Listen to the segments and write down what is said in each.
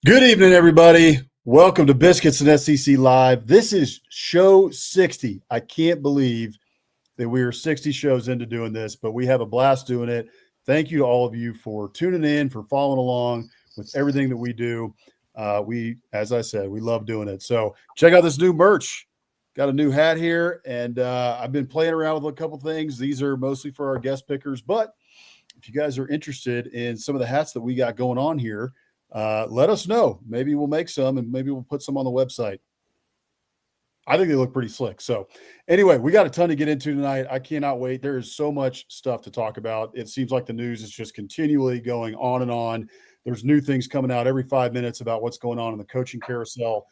Good evening, everybody. Welcome to Biscuits and SEC Live. This is show 60. I can't believe that we are 60 shows into doing this, but we have a blast doing it. Thank you to all of you for tuning in, for following along with everything that we do. As I said, we love doing it. So check out this new merch. Got a new hat here, and I've been playing around with a couple things. These are mostly for our guest pickers, but if you guys are interested in some of the hats that we got going on here, let us know. Maybe we'll make some and maybe we'll put some on the website. I think they look pretty slick. So anyway, we got a ton to get into tonight. I cannot wait. There is so much stuff to talk about. It seems like the news is just continually going on and on. There's new things coming out every 5 minutes about what's going on in the coaching carousel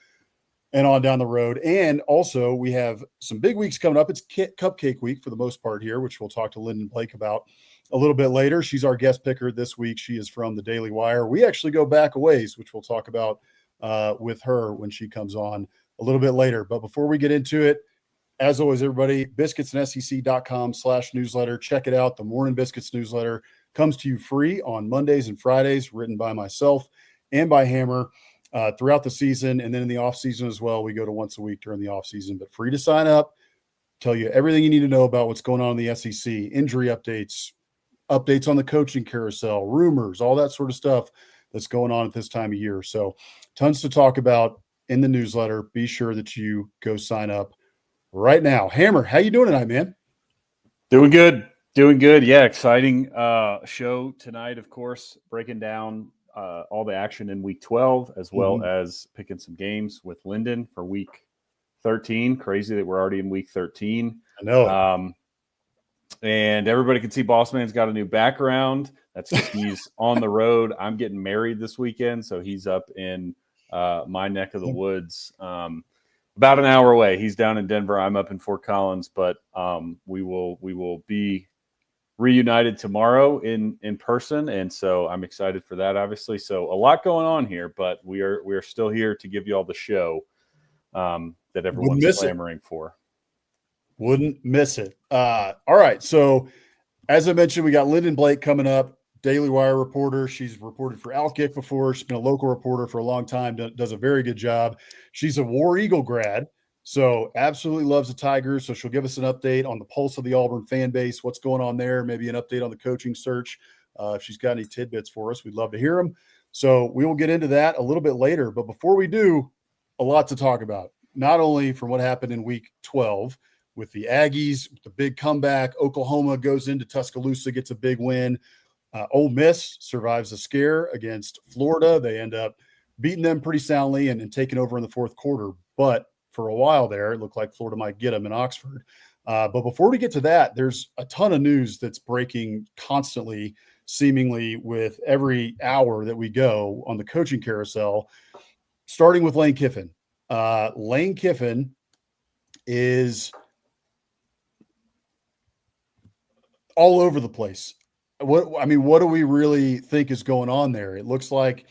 and on down the road. And also we have some big weeks coming up. It's Cupcake week for the most part here, which we'll talk to Lynden Blake about a little bit later. She's our guest picker this week. She is from the Daily Wire. We actually go back a ways, which we'll talk about with her when she comes on a little bit later. But before we get into it, as always, everybody, biscuitsandsec.com/newsletter. Check it out. The Morning Biscuits newsletter comes to you free on Mondays and Fridays, written by myself and by Hammer throughout the season. And then in the off season as well, we go to once a week during the off season, but free to sign up. Tell you everything you need to know about what's going on in the SEC, injury updates on the coaching carousel, rumors, all that sort of stuff that's going on at this time of year. So tons to talk about in the newsletter. Be sure that you go sign up right now. Hammer, how you doing tonight, man? Doing good. Yeah, exciting show tonight, of course, breaking down all the action in week 12, as well as picking some games with Lynden for week 13. Crazy that we're already in week 13. I know. And everybody can see Boss Man's got a new background. That's because he's on the road. I'm getting married this weekend, so he's up in my neck of the woods, about an hour away. He's down in Denver. I'm up in Fort Collins, but we will be reunited tomorrow in person, and so I'm excited for that, obviously. So a lot going on here, but we are still here to give you all the show that everyone's clamoring for. Wouldn't miss it. All right. So as I mentioned, we got Lynden Blake coming up, Daily Wire reporter. She's reported for Outkick before. She's been a local reporter for a long time, does a very good job. She's a War Eagle grad, so absolutely loves the Tigers. So she'll give us an update on the pulse of the Auburn fan base, what's going on there, maybe an update on the coaching search. If she's got any tidbits for us, we'd love to hear them. So we will get into that a little bit later. But before we do, a lot to talk about, not only from what happened in week 12, with the Aggies, the big comeback. Oklahoma goes into Tuscaloosa, gets a big win. Ole Miss survives a scare against Florida. They end up beating them pretty soundly and taking over in the fourth quarter. But for a while there, it looked like Florida might get them in Oxford. But before we get to that, there's a ton of news that's breaking constantly, seemingly with every hour that we go on the coaching carousel, starting with Lane Kiffin. Lane Kiffin is all over the place. What do we really think is going on there? It looks like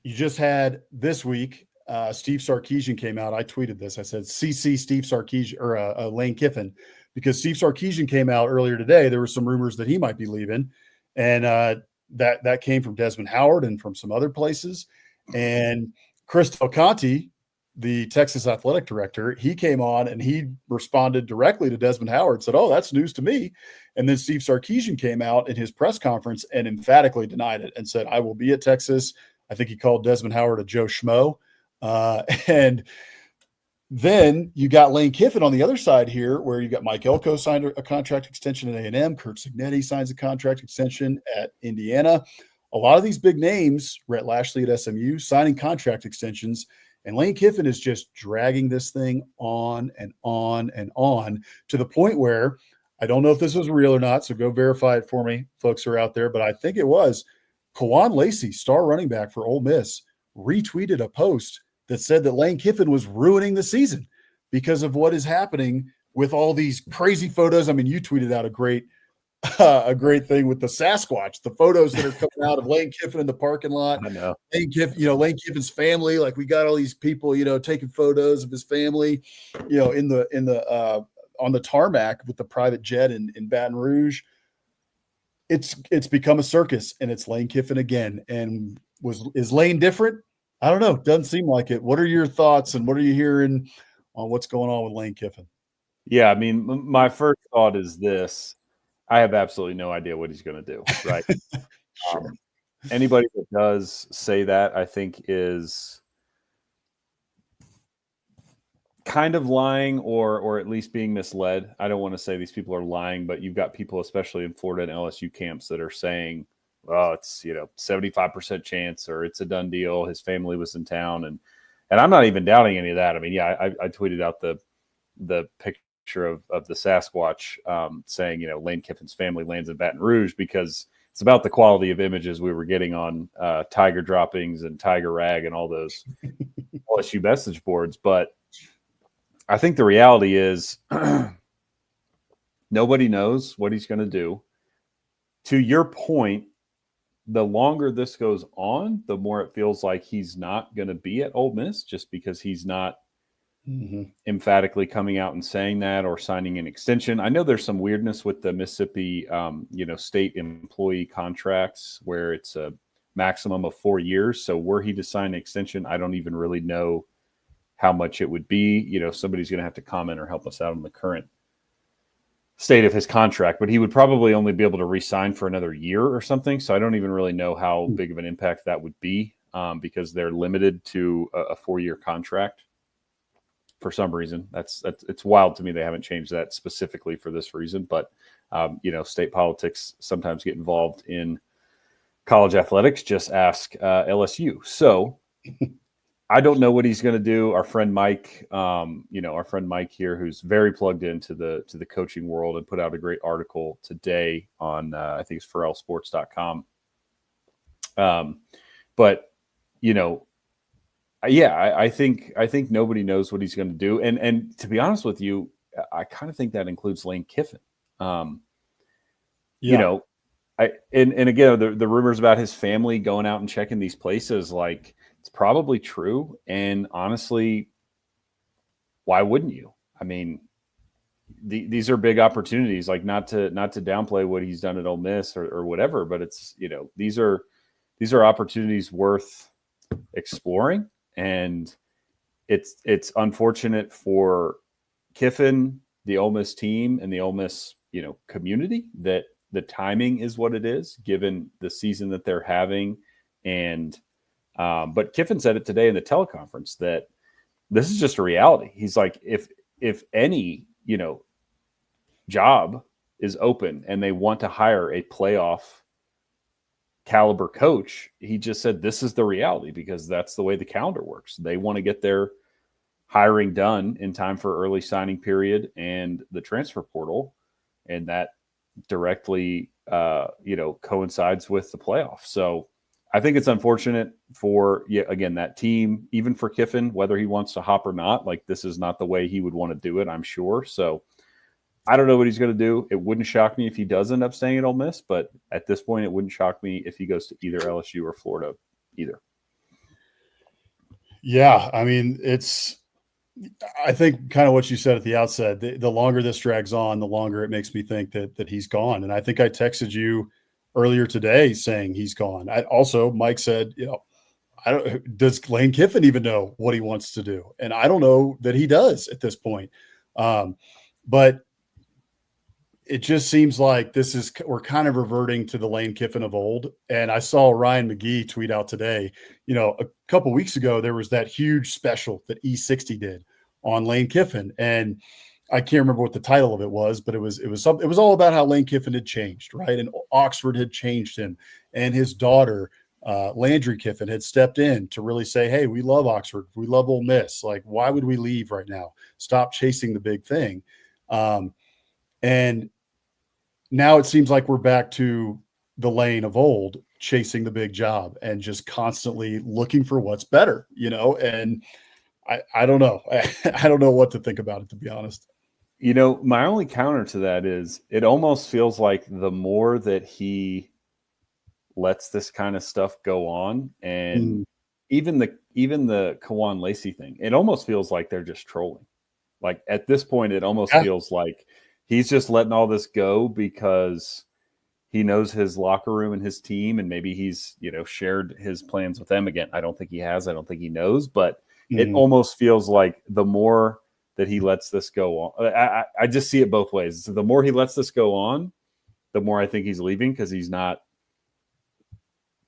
you just had this week, Steve Sarkisian came out. I tweeted this. I said, CC Steve Sarkisian or Lane Kiffin, because Steve Sarkisian came out earlier today. There were some rumors that he might be leaving. And that came from Desmond Howard and from some other places. And Chris Del Conte, the Texas athletic director, he came on and he responded directly to Desmond Howard, said, "Oh, that's news to me." And then Steve Sarkisian came out in his press conference and emphatically denied it and said, "I will be at Texas." I think he called Desmond Howard a Joe Schmo. And then you got Lane Kiffin on the other side here, where you got Mike Elko signed a contract extension at A&M. Kurt Cignetti signs a contract extension at Indiana. A lot of these big names, Rhett Lashley at SMU, signing contract extensions. And Lane Kiffin is just dragging this thing on and on and on, to the point where I don't know if this was real or not, so go verify it for me, folks who are out there, but I think it was. Kawan Lacey, star running back for Ole Miss, retweeted a post that said that Lane Kiffin was ruining the season because of what is happening with all these crazy photos. I mean, you tweeted out a great thing with the Sasquatch, the photos that are coming out of Lane Kiffin in the parking lot. I know. Lane Kiffin's family, like we got all these people, taking photos of his family, in the on the tarmac with the private jet in Baton Rouge. It's become a circus, and it's Lane Kiffin again. And Is Lane different? I don't know. Doesn't seem like it. What are your thoughts and what are you hearing on what's going on with Lane Kiffin? Yeah, I mean, my first thought is this: I have absolutely no idea what he's going to do. Right? Sure. Anybody that does say that, I think, is kind of lying or at least being misled. I don't want to say these people are lying, but you've got people, especially in Florida and LSU camps, that are saying, "Oh, it's 75% chance," or "It's a done deal. His family was in town," and I'm not even doubting any of that. I mean, yeah, I tweeted out the picture of the Sasquatch saying, Lane Kiffin's family lands in Baton Rouge, because it's about the quality of images we were getting on Tiger droppings and Tiger Rag and all those LSU message boards. But I think the reality is nobody knows what he's going to do. To your point, the longer this goes on, the more it feels like he's not going to be at Ole Miss, just because he's not emphatically coming out and saying that or signing an extension. I know there's some weirdness with the Mississippi, state employee contracts where it's a maximum of 4 years. So were he to sign an extension, I don't even really know how much it would be. Somebody's going to have to comment or help us out on the current state of his contract, but he would probably only be able to re-sign for another year or something. So I don't even really know how big of an impact that would be, because they're limited to a 4-year contract for some reason. It's wild to me. They haven't changed that specifically for this reason, but state politics sometimes get involved in college athletics. Just ask LSU. So I don't know what he's going to do. Our friend Mike, here, who's very plugged into the coaching world, and put out a great article today on I think it's forelsports.com. But I think nobody knows what he's going to do, and to be honest with you, I kind of think that includes Lane Kiffin. And again, the rumors about his family going out and checking these places, like, it's probably true. And honestly, why wouldn't you? I mean, these are big opportunities. Like, not to downplay what he's done at Ole Miss or whatever, but it's these are opportunities worth exploring. And it's unfortunate for Kiffin, the Ole Miss team, and the Ole Miss community that the timing is what it is, given the season that they're having. And but Kiffin said it today in the teleconference that this is just a reality. He's like, if any job is open and they want to hire a playoff caliber coach, he just said this is the reality, because that's the way the calendar works. They want to get their hiring done in time for early signing period and the transfer portal, and that directly coincides with the playoffs. So I think it's unfortunate for that team, even for Kiffin, whether he wants to hop or not. Like, this is not the way he would want to do it, I'm sure. So I don't know what he's going to do. It wouldn't shock me if he does end up staying at Ole Miss, but at this point, it wouldn't shock me if he goes to either LSU or Florida either. Yeah, I mean, I think kind of what you said at the outset, the longer this drags on, the longer it makes me think that he's gone. And I think I texted you earlier today saying he's gone. Mike said, does Lane Kiffin even know what he wants to do? And I don't know that he does at this point. But it just seems like we're kind of reverting to the Lane Kiffin of old. And I saw Ryan McGee tweet out today, a couple weeks ago, there was that huge special that E60 did on Lane Kiffin. And I can't remember what the title of it was, but it was all about how Lane Kiffin had changed, right? And Oxford had changed him, and his daughter, Landry Kiffin, had stepped in to really say, hey, we love Oxford. We love Ole Miss. Like, why would we leave right now? Stop chasing the big thing. And now it seems like we're back to the Lane of old, chasing the big job and just constantly looking for what's better, and I don't know. I don't know what to think about it, to be honest. My only counter to that is it almost feels like the more that he lets this kind of stuff go on, and even the Kawan Lacey thing, it almost feels like they're just trolling. Like, at this point, it almost feels like he's just letting all this go because he knows his locker room and his team, and maybe he's, shared his plans with them again. I don't think he has. I don't think he knows, but it almost feels like the more that he lets this go on, I just see it both ways. So the more he lets this go on, the more I think he's leaving, because he's not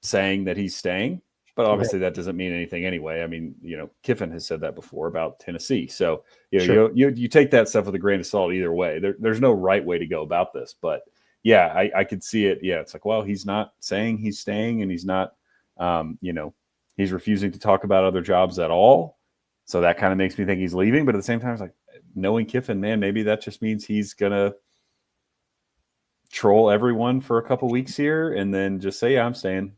saying that he's staying. But obviously that doesn't mean anything anyway. I mean, Kiffin has said that before about Tennessee. So you take that stuff with a grain of salt either way. There's no right way to go about this. But yeah, I could see it. Yeah, it's like, well, he's not saying he's staying, and he's not, he's refusing to talk about other jobs at all. So that kind of makes me think he's leaving. But at the same time, it's like, knowing Kiffin, man, maybe that just means he's gonna troll everyone for a couple weeks here and then just say, yeah, I'm staying.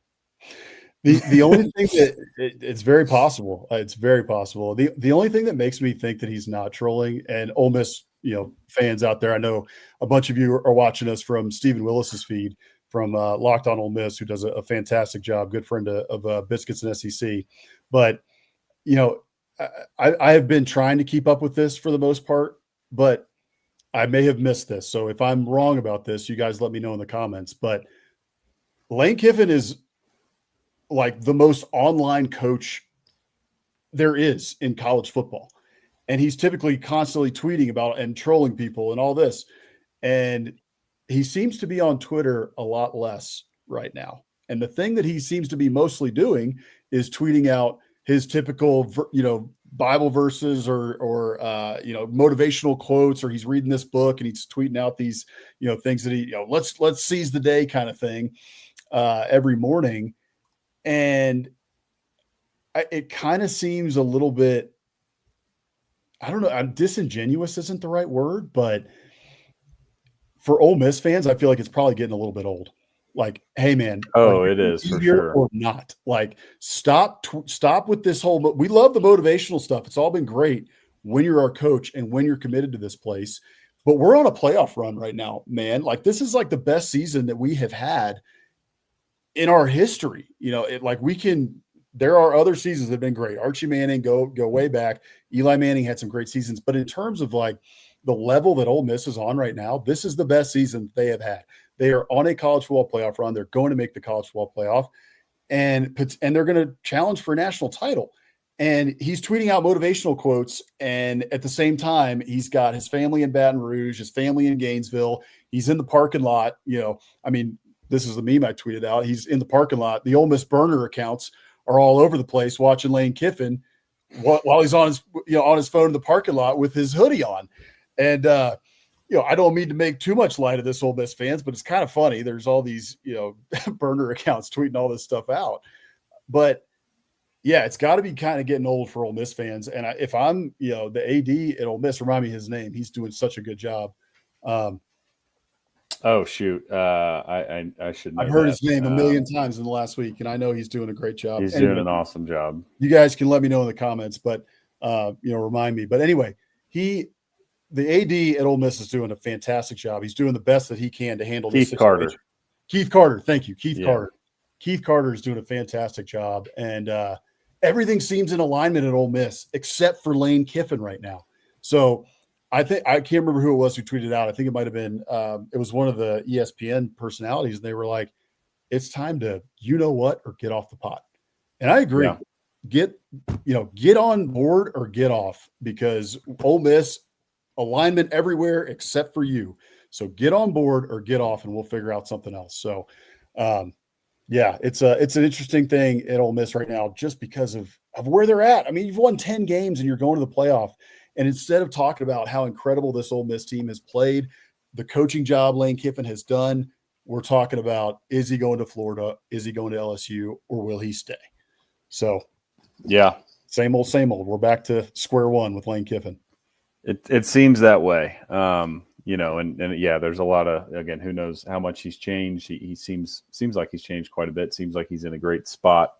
The only thing that it's very possible. It's very possible. The only thing that makes me think that he's not trolling, and Ole Miss, fans out there, I know a bunch of you are watching us from Stephen Willis's feed from Locked On Ole Miss, who does a fantastic job, good friend of Biscuits and SEC. But I have been trying to keep up with this for the most part, but I may have missed this. So if I'm wrong about this, you guys let me know in the comments. But Lane Kiffin is like the most online coach there is in college football. And he's typically constantly tweeting about and trolling people and all this. And he seems to be on Twitter a lot less right now. And the thing that he seems to be mostly doing is tweeting out his typical, Bible verses or motivational quotes, or he's reading this book and he's tweeting out these, things that he, let's seize the day kind of thing every morning. And it kind of seems a little bit, I don't know, disingenuous isn't the right word, but for Ole Miss fans, I feel like it's probably getting a little bit old. Like, hey man, it is for sure. Or not. Like, stop with this whole. We love the motivational stuff. It's all been great when you're our coach and when you're committed to this place. But we're on a playoff run right now, man. Like, this is like the best season that we have had in our history. There are other seasons that have been great. Archie Manning, go way back. Eli Manning had some great seasons. But in terms of like the level that Ole Miss is on right now, this is the best season they have had. They are on a college football playoff run. They're going to make the college football playoff, and they're going to challenge for a national title. And he's tweeting out motivational quotes, and at the same time, he's got his family in Baton Rouge, his family in Gainesville. He's in the parking lot. This is the meme I tweeted out. He's in the parking lot. The Ole Miss burner accounts are all over the place watching Lane Kiffin while he's on his phone in the parking lot with his hoodie on. And I don't mean to make too much light of this, Ole Miss fans, but it's kind of funny. There's all these, burner accounts tweeting all this stuff out. But yeah, it's got to be kind of getting old for Ole Miss fans. And if I'm, the AD at Ole Miss, remind me his name. He's doing such a good job. Oh shoot! I should know. I've heard his name a million times in the last week, and I know he's doing a great job. He's doing an awesome job. You guys can let me know in the comments, but remind me. But anyway, the AD at Ole Miss is doing a fantastic job. He's doing the best that he can to handle this situation. Keith Carter, thank you, Keith Carter. Keith Carter is doing a fantastic job, and everything seems in alignment at Ole Miss except for Lane Kiffin right now. So I can't remember who it was who tweeted out. I think it might have been it was one of the ESPN personalities, and they were like, "It's time to or get off the pot." And I agree. Yeah. Get on board or get off, because Ole Miss alignment everywhere except for you. So get on board or get off, and we'll figure out something else. So, it's an interesting thing at Ole Miss right now, just because of where they're at. I mean, you've won 10 games and you're going to the playoff. And instead of talking about how incredible this Ole Miss team has played, the coaching job Lane Kiffin has done, we're talking about, is he going to Florida? Is he going to LSU? Or will he stay? So, yeah, same old. We're back to square one with Lane Kiffin. It seems that way. And there's a lot of, again, who knows how much he's changed. He seems like he's changed quite a bit. Seems like he's in a great spot.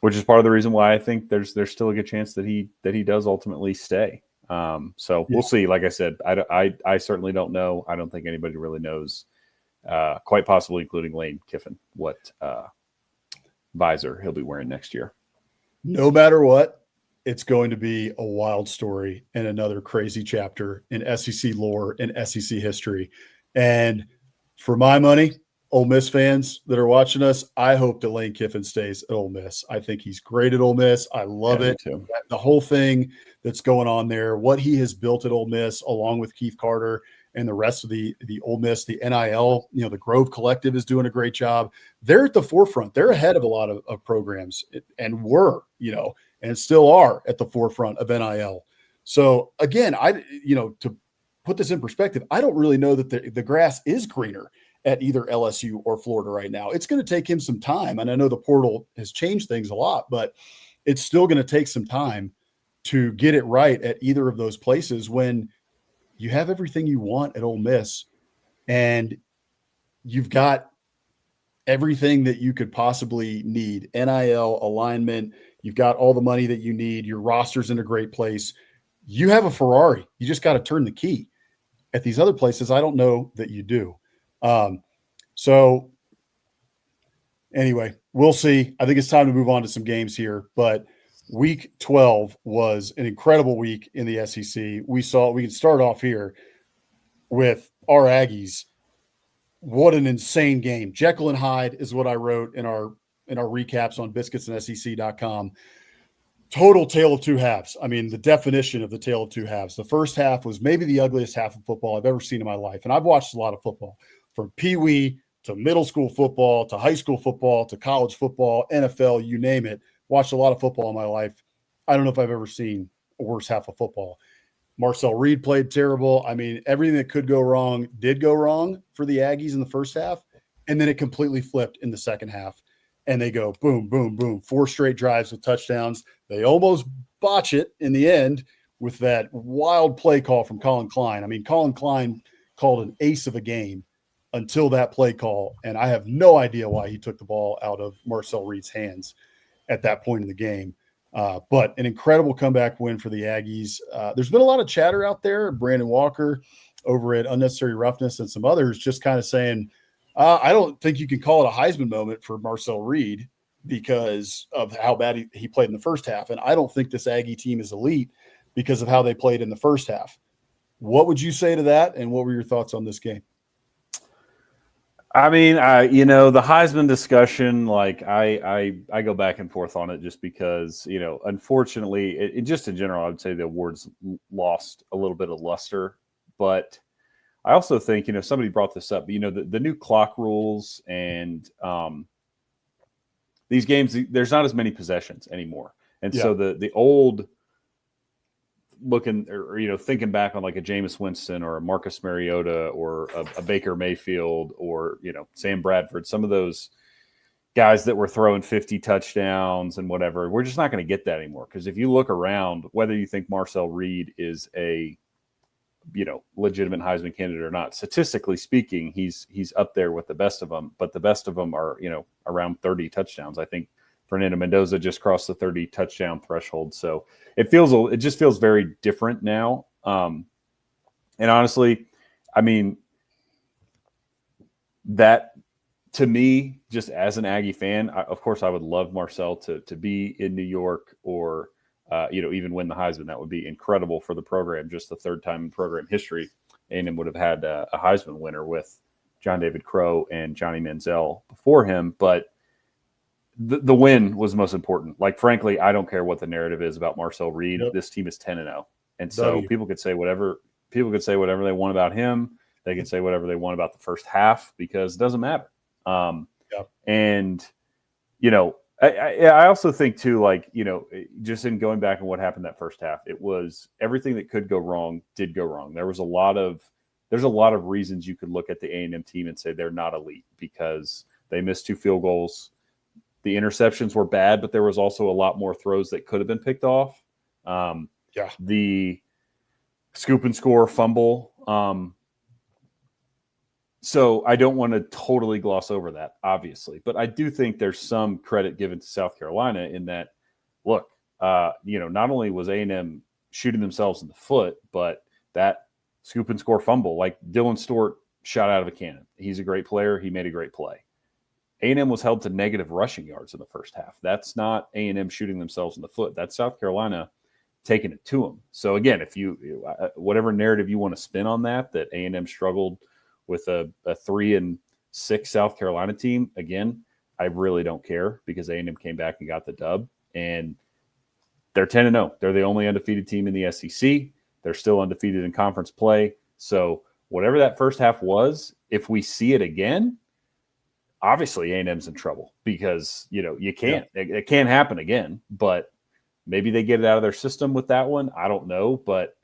Which is part of the reason why I think there's still a good chance that he does ultimately stay. We'll see. Like I said, I certainly don't know. I don't think anybody really knows, quite possibly including Lane Kiffin, what visor he'll be wearing next year. No matter what, it's going to be a wild story and another crazy chapter in SEC lore and SEC history. And For my money, Ole Miss fans that are watching us, I hope that Lane Kiffin stays at Ole Miss. I think he's great at Ole Miss. I love it. The whole thing that's going on there, what he has built at Ole Miss, along with Keith Carter and the rest of the Ole Miss, the NIL, the Grove Collective is doing a great job. They're at the forefront. They're ahead of a lot of programs and were, and still are at the forefront of NIL. So again, to put this in perspective, I don't really know that the grass is greener at either LSU or Florida right now. It's going to take him some time. And I know the portal has changed things a lot, but it's still going to take some time to get it right at either of those places when you have everything you want at Ole Miss and you've got everything that you could possibly need. NIL, alignment, you've got all the money that you need. Your roster's in a great place. You have a Ferrari. You just got to turn the key. At these other places, I don't know that you do. So anyway, we'll see. I think it's time to move on to some games here, but week 12 was an incredible week in the SEC. We can start off here with our Aggies. What an insane game. Jekyll and Hyde is what I wrote in our recaps on biscuitsandSEC.com. Total tale of two halves. I mean, the definition of the tale of two halves. The first half was maybe the ugliest half of football I've ever seen in my life. And I've watched a lot of football, from peewee to middle school football to high school football to college football, NFL, you name it. Watched a lot of football in my life. I don't know if I've ever seen a worse half of football. Marcel Reed played terrible. I mean, everything that could go wrong did go wrong for the Aggies in the first half. And then it completely flipped in the second half. And they go boom, boom, boom, 4 straight drives with touchdowns. They almost botch it in the end with that wild play call from Colin Klein. I mean, Colin Klein called an ace of a game until that play call. And I have no idea why he took the ball out of Marcel Reed's hands at that point in the game. But an incredible comeback win for the Aggies. There's been a lot of chatter out there. Brandon Walker over at Unnecessary Roughness and some others just kind of saying, I don't think you can call it a Heisman moment for Marcel Reed because of how bad he played in the first half. And I don't think this Aggie team is elite because of how they played in the first half. What would you say to that? And what were your thoughts on this game? I mean, the Heisman discussion, like I go back and forth on it just because, unfortunately, it just in general, I would say the awards lost a little bit of luster. But I also think, somebody brought this up, the new clock rules and these games, there's not as many possessions anymore. And so the old looking or, thinking back on like a Jameis Winston or a Marcus Mariota or a Baker Mayfield or, Sam Bradford, some of those guys that were throwing 50 touchdowns and whatever, we're just not going to get that anymore. Because if you look around, whether you think Marcel Reed is a legitimate Heisman candidate or not, statistically speaking, he's up there with the best of them, but the best of them are, around 30 touchdowns. I think Fernando Mendoza just crossed the 30 touchdown threshold. So it just feels very different now. And honestly, I mean, that to me, just as an Aggie fan, of course, I would love Marcel to be in New York or, even win the Heisman. That would be incredible for the program. Just the third time in program history, A&M would have had a Heisman winner with John David Crow and Johnny Manziel before him. But the win was most important. Like, frankly, I don't care what the narrative is about Marcel Reed. Yep. This team is 10-0. And so people could say whatever they want about him. They can say whatever they want about the first half because it doesn't matter. And, I also think too, like, just in going back and what happened that first half, it was everything that could go wrong did go wrong. There's a lot of reasons you could look at the A&M team and say they're not elite because they missed 2 field goals. The interceptions were bad, but there was also a lot more throws that could have been picked off. The scoop and score fumble. So I don't want to totally gloss over that, obviously, but I do think there's some credit given to South Carolina in that, look, not only was A&M shooting themselves in the foot, but that scoop and score fumble, like Dylan Stewart shot out of a cannon. He's a great player. He made a great play. A&M was held to negative rushing yards in the first half. That's not A&M shooting themselves in the foot. That's South Carolina taking it to them. So again, if you whatever narrative you want to spin on that A&M struggled with a 3-6 South Carolina team. Again, I really don't care because A&M came back and got the dub, and they're 10-0. They're the only undefeated team in the SEC. They're still undefeated in conference play. So whatever that first half was, if we see it again, obviously A&M's in trouble because, you can't. It can't happen again, but maybe they get it out of their system with that one. I don't know. But,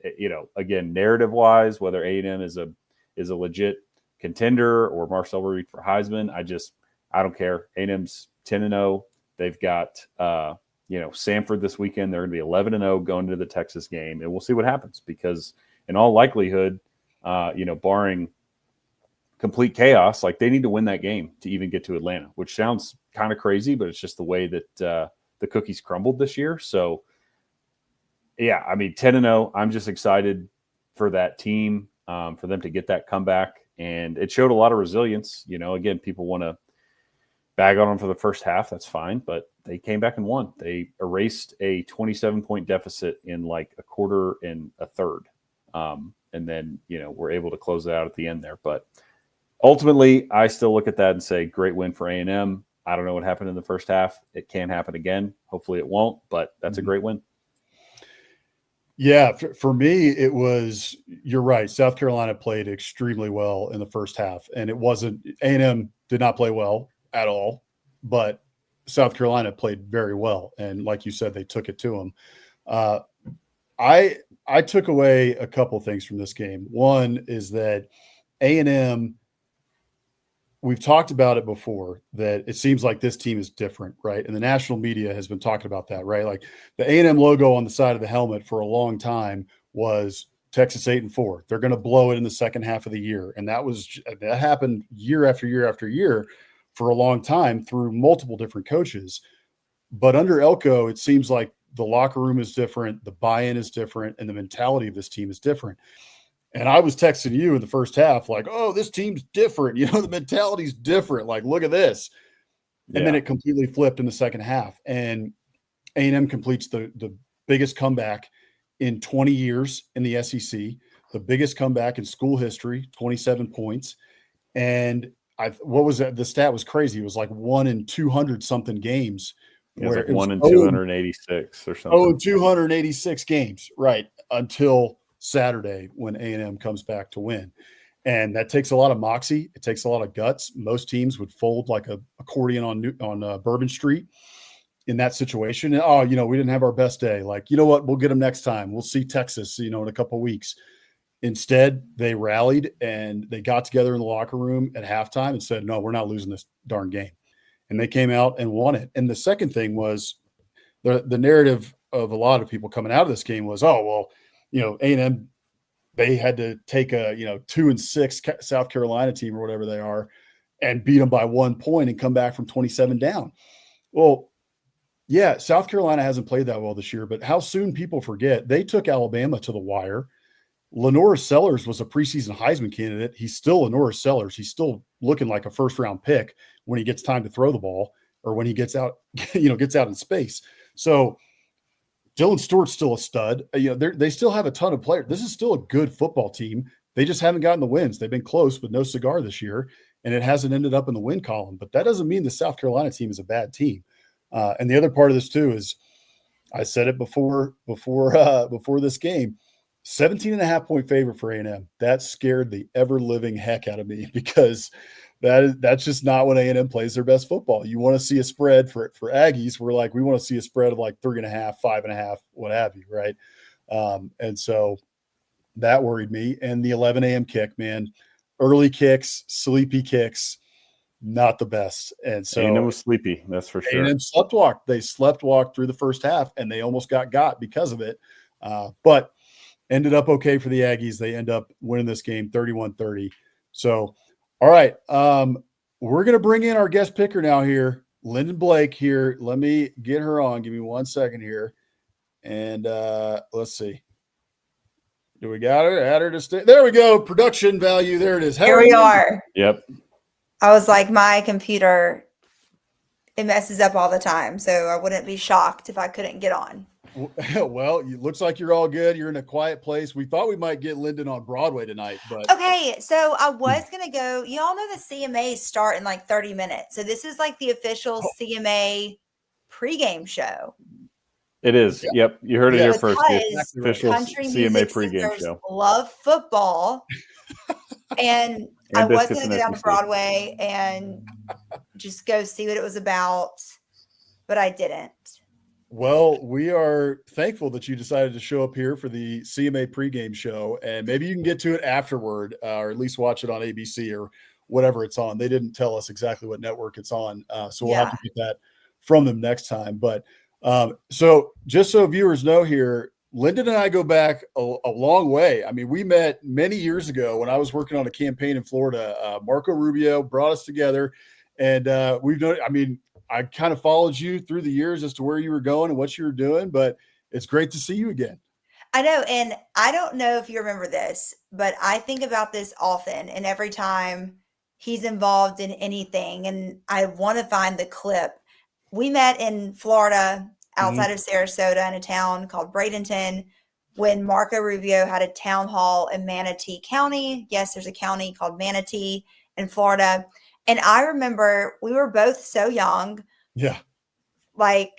again, narrative-wise, whether A&M is a legit contender or Marcel Reed for Heisman, I don't care. A&M's 10-0. They've got, Samford this weekend. They're going to be 11-0 going into the Texas game. And we'll see what happens because in all likelihood, barring complete chaos, like they need to win that game to even get to Atlanta, which sounds kind of crazy, but it's just the way that the cookies crumbled this year. So, 10-0. I'm just excited for that team, for them to get that comeback. And it showed a lot of resilience. Again, people want to bag on them for the first half. That's fine. But they came back and won. They erased a 27-point deficit in like a quarter and a third. And then, we're able to close it out at the end there. But ultimately, I still look at that and say, great win for A&M. I don't know what happened in the first half. It can happen again. Hopefully it won't, but that's a great win. Yeah, for me, it was, you're right. South Carolina played extremely well in the first half, and it wasn't, A&M did not play well at all, but South Carolina played very well. And like you said, they took it to them. I took away a couple things from this game. One is that A&M, we've talked about it before, that it seems like this team is different, right? And the national media has been talking about that, right? Like the A&M logo on the side of the helmet for a long time was Texas 8-4. They're going to blow it in the second half of the year. And that happened year after year after year for a long time through multiple different coaches. But under Elko, it seems like the locker room is different, the buy-in is different, and the mentality of this team is different. And I was texting you in the first half, like, oh, this team's different. The mentality's different. Like, look at this. And then it completely flipped in the second half. And A&M completes the biggest comeback in 20 years in the SEC, the biggest comeback in school history, 27 points. And what was that? The stat was crazy. It was like 1 in 200 something games. It was like 1 in 286 or something. Oh, 286 games, right, until Saturday when A&M comes back to win. And that takes a lot of moxie. It takes a lot of guts. Most teams would fold like a accordion on Bourbon Street in that situation. And, we didn't have our best day. Like, you know what? We'll get them next time. We'll see Texas, in a couple of weeks. Instead, they rallied and they got together in the locker room at halftime and said, no, we're not losing this darn game. And they came out and won it. And the second thing was the narrative of a lot of people coming out of this game was, A&M, they had to take a 2-6 South Carolina team or whatever they are and beat them by 1 point and come back from 27 down. Well, yeah, South Carolina hasn't played that well this year, but how soon people forget they took Alabama to the wire. Lenora Sellers was a preseason Heisman candidate. He's still Lenora Sellers. He's still looking like a first-round pick when he gets time to throw the ball or when he gets out, gets out in space. So Dylan Stewart's still a stud. They still have a ton of players. This is still a good football team. They just haven't gotten the wins. They've been close, but no cigar this year, and it hasn't ended up in the win column. But that doesn't mean the South Carolina team is a bad team. And the other part of this too is, I said it before this game, 17.5 point favorite for A&M. That scared the ever living heck out of me because that's just not when A&M plays their best football. You want to see a spread for Aggies. We want to see a spread of like 3.5, 5.5, what have you. Right. And so that worried me. And the 11 a.m. kick, man, early kicks, sleepy kicks, not the best. And so A&M was sleepy. That's for sure. A&M slept walk. They slept walk through the first half and they almost got because of it. But ended up okay for the Aggies. They end up winning this game 31-30. So, all right. We're going to bring in our guest picker now here, Lynden Blake here. Let me get her on. Give me 1 second here. And let's see. Do we got her? Add her to stay. There we go. Production value. There it is. Here we are. Yep. I was like, my computer, it messes up all the time. So I wouldn't be shocked if I couldn't get on. Well, it looks like you're all good. You're in a quiet place. We thought we might get Lynden on Broadway tonight, but Okay, so I was gonna go. Y'all know the CMAs start in like 30 minutes. So this is like the official CMA pregame show. It is. Yeah. Yep. You heard it Yeah, here Because first. The exactly right. official country CMA music pregame singers show. love football. And I was Biscuits going to and go down to SEC. Broadway and just go see what it was about, but I didn't. Well, we are thankful that you decided to show up here for the CMA pregame show, and maybe you can get to it afterward, or at least watch it on ABC or whatever it's on. They didn't tell us exactly what network it's on, so we'll have to get that from them next time. But so just so viewers know here, Lynden and I go back a long way. I mean, we met many years ago when I was working on a campaign in Florida. Marco Rubio brought us together, and we've known, I mean, I kind of followed you through the years as to where you were going and what you were doing, but it's great to see you again. I know. And I don't know if you remember this, but I think about this often. And every time he's involved in anything, and I want to find the clip. We met in Florida outside of Sarasota in a town called Bradenton when Marco Rubio had a town hall in Manatee County. Yes, there's a county called Manatee in Florida. And I remember we were both so young. Yeah. Like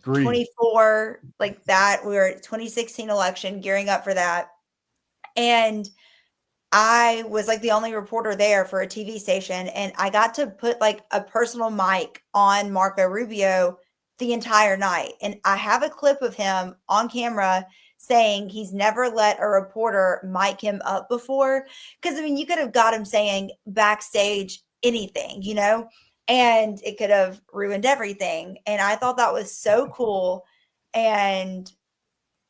Green. 24, like that. We were 2016 election, gearing up for that. And I was like the only reporter there for a TV station. And I got to put like a personal mic on Marco Rubio the entire night. And I have a clip of him on camera saying he's never let a reporter mic him up before. Because, I mean, you could have got him saying backstage anything, you know, and it could have ruined everything. And I thought that was so cool. And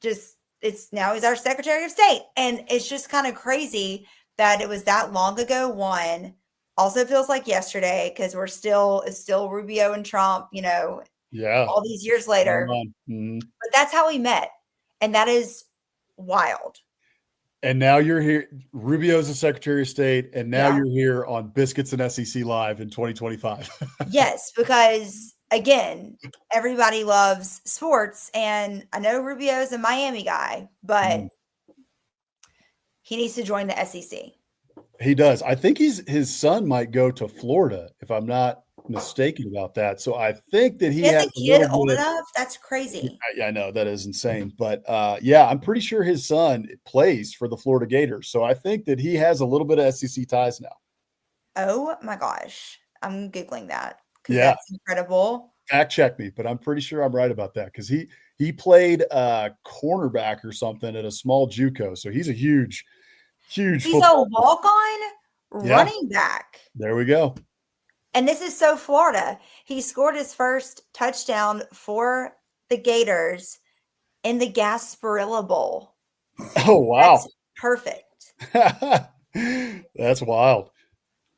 just, it's now he's our Secretary of State. And it's just kind of crazy that it was that long ago. One, also feels like yesterday because it's still Rubio and Trump, you know, all these years later. But that's how we met. And that is wild. And now you're here. Rubio's the Secretary of State, and now you're here on Biscuits and SEC Live in 2025. Yes, because again, everybody loves sports, and I know Rubio's a Miami guy, but he needs to join the SEC. He does. I think his son might go to Florida, if I'm not mistaken about that. So I think that he has a kid old enough. That's crazy. Yeah, I know that is insane, but yeah, I'm pretty sure his son plays for the Florida Gators. So I think that he has a little bit of SEC ties now. Oh my gosh, I'm Googling that. Yeah, that's incredible. Fact check me, but I'm pretty sure I'm right about that because he played cornerback or something at a small JUCO. So he's a huge. He's a walk-on running back. There we go. And this is so Florida. He scored his first touchdown for the Gators in the Gasparilla Bowl. Oh, wow. That's perfect. That's wild.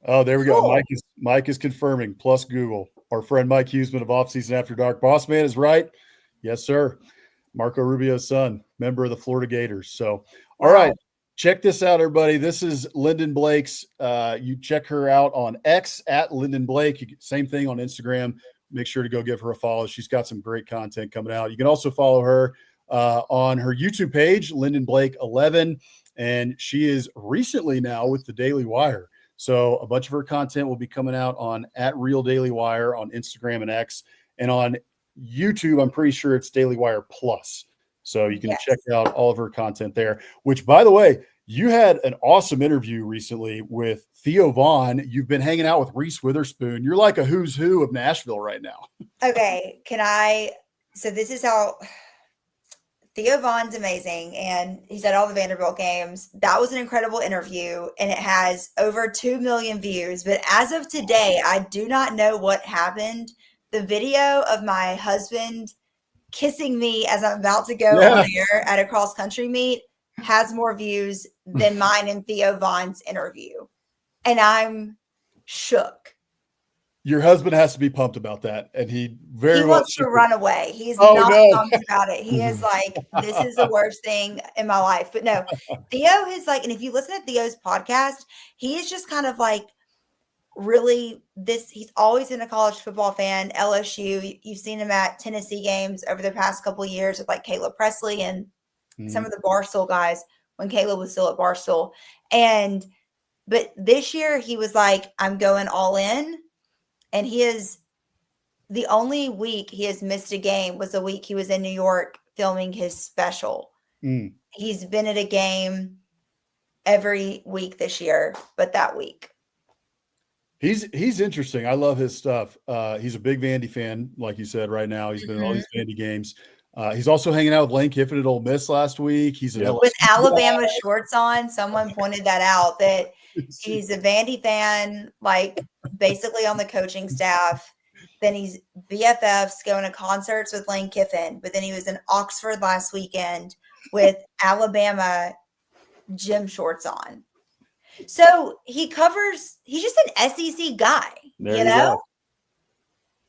Oh, there we go. Mike is confirming, plus Google. Our friend Mike Huseman of Offseason After Dark. Boss Man is right. Yes, sir. Marco Rubio's son, member of the Florida Gators. So, all right. Check this out, everybody. This is Lynden Blake's. You check her out on X at Lynden Blake. Same thing on Instagram. Make sure to go give her a follow. She's got some great content coming out. You can also follow her on her YouTube page, Lynden Blake 11. And she is recently now with the Daily Wire. So a bunch of her content will be coming out on at Real Daily Wire on Instagram and X. And on YouTube, I'm pretty sure it's Daily Wire Plus. So you can check out all of her content there, which, by the way, you had an awesome interview recently with Theo Vaughn. You've been hanging out with Reese Witherspoon. You're like a who's who of Nashville right now. Okay. So this is how Theo Vaughn's amazing. And he's at all the Vanderbilt games. That was an incredible interview. And it has over 2 million views. But as of today, I do not know what happened. The video of my husband kissing me as I'm about to go on air at a cross country meet has more views than mine and Theo Vaughn's interview. And I'm shook. Your husband has to be pumped about that. And he wants to run away. He's not pumped about it. He is like, this is the worst thing in my life. But no, Theo is like, and if you listen to Theo's podcast, he is just kind of like really he's always been a college football fan. LSU, you've seen him at Tennessee games over the past couple of years with like Caleb Presley and some of the Barstool guys when Caleb was still at Barstool. But this year he was like, I'm going all in. And the only week he has missed a game was the week he was in New York filming his special. He's been at a game every week this year, but that week. He's interesting. I love his stuff. He's a big Vandy fan, like you said. Right now, he's been in all these Vandy games. He's also hanging out with Lane Kiffin at Ole Miss last week. He's with Alabama shorts on. Someone pointed that out, that he's a Vandy fan, like basically on the coaching staff. Then he's BFFs going to concerts with Lane Kiffin. But then he was in Oxford last weekend with Alabama gym shorts on. So he's just an SEC guy, you know?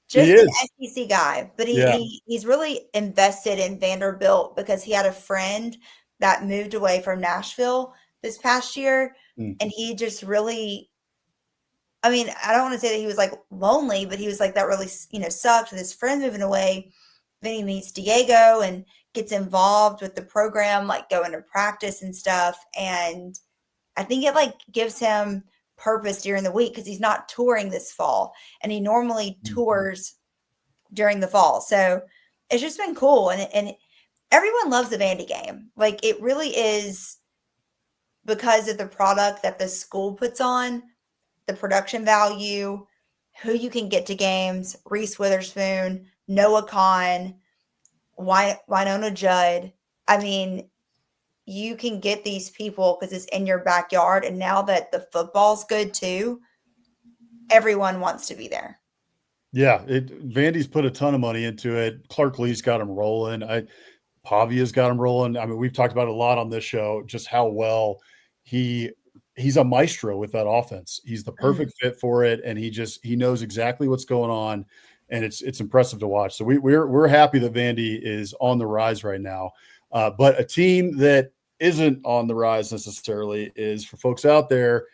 Just an SEC guy. But he's really invested in Vanderbilt because he had a friend that moved away from Nashville this past year. And he just really, I mean, I don't want to say that he was like lonely, but he was like, that really, sucked with his friend moving away. Then he meets Diego and gets involved with the program, like going to practice and stuff. And I think it like gives him purpose during the week because he's not touring this fall, and he normally tours during the fall. So it's just been cool. And everyone loves the Vandy game. Like it really is because of the product that the school puts on, the production value, who you can get to games, Reese Witherspoon, Noah Khan, Winona Judd. I mean, you can get these people because it's in your backyard. And now that the football's good too, everyone wants to be there. Yeah, Vandy's put a ton of money into it. Clark Lee's got him rolling. Pavia's got him rolling. I mean, we've talked about it a lot on this show, just how well he's a maestro with that offense. He's the perfect fit for it, and he knows exactly what's going on, and it's impressive to watch. So we're happy that Vandy is on the rise right now. But a team that isn't on the rise necessarily is, for folks out there,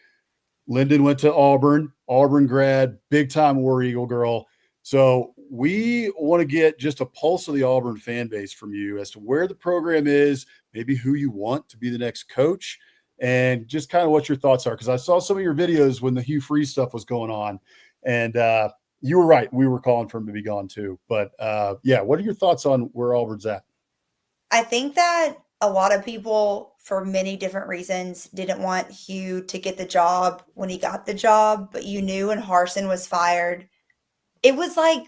Lynden went to Auburn grad, big time War Eagle girl. So we want to get just a pulse of the Auburn fan base from you as to where the program is, maybe who you want to be the next coach, and just kind of what your thoughts are. Because I saw some of your videos when the Hugh Freeze stuff was going on, and you were right. We were calling for him to be gone too. But what are your thoughts on where Auburn's at? I think that a lot of people, for many different reasons, didn't want Hugh to get the job when he got the job, but you knew when Harsin was fired, it was like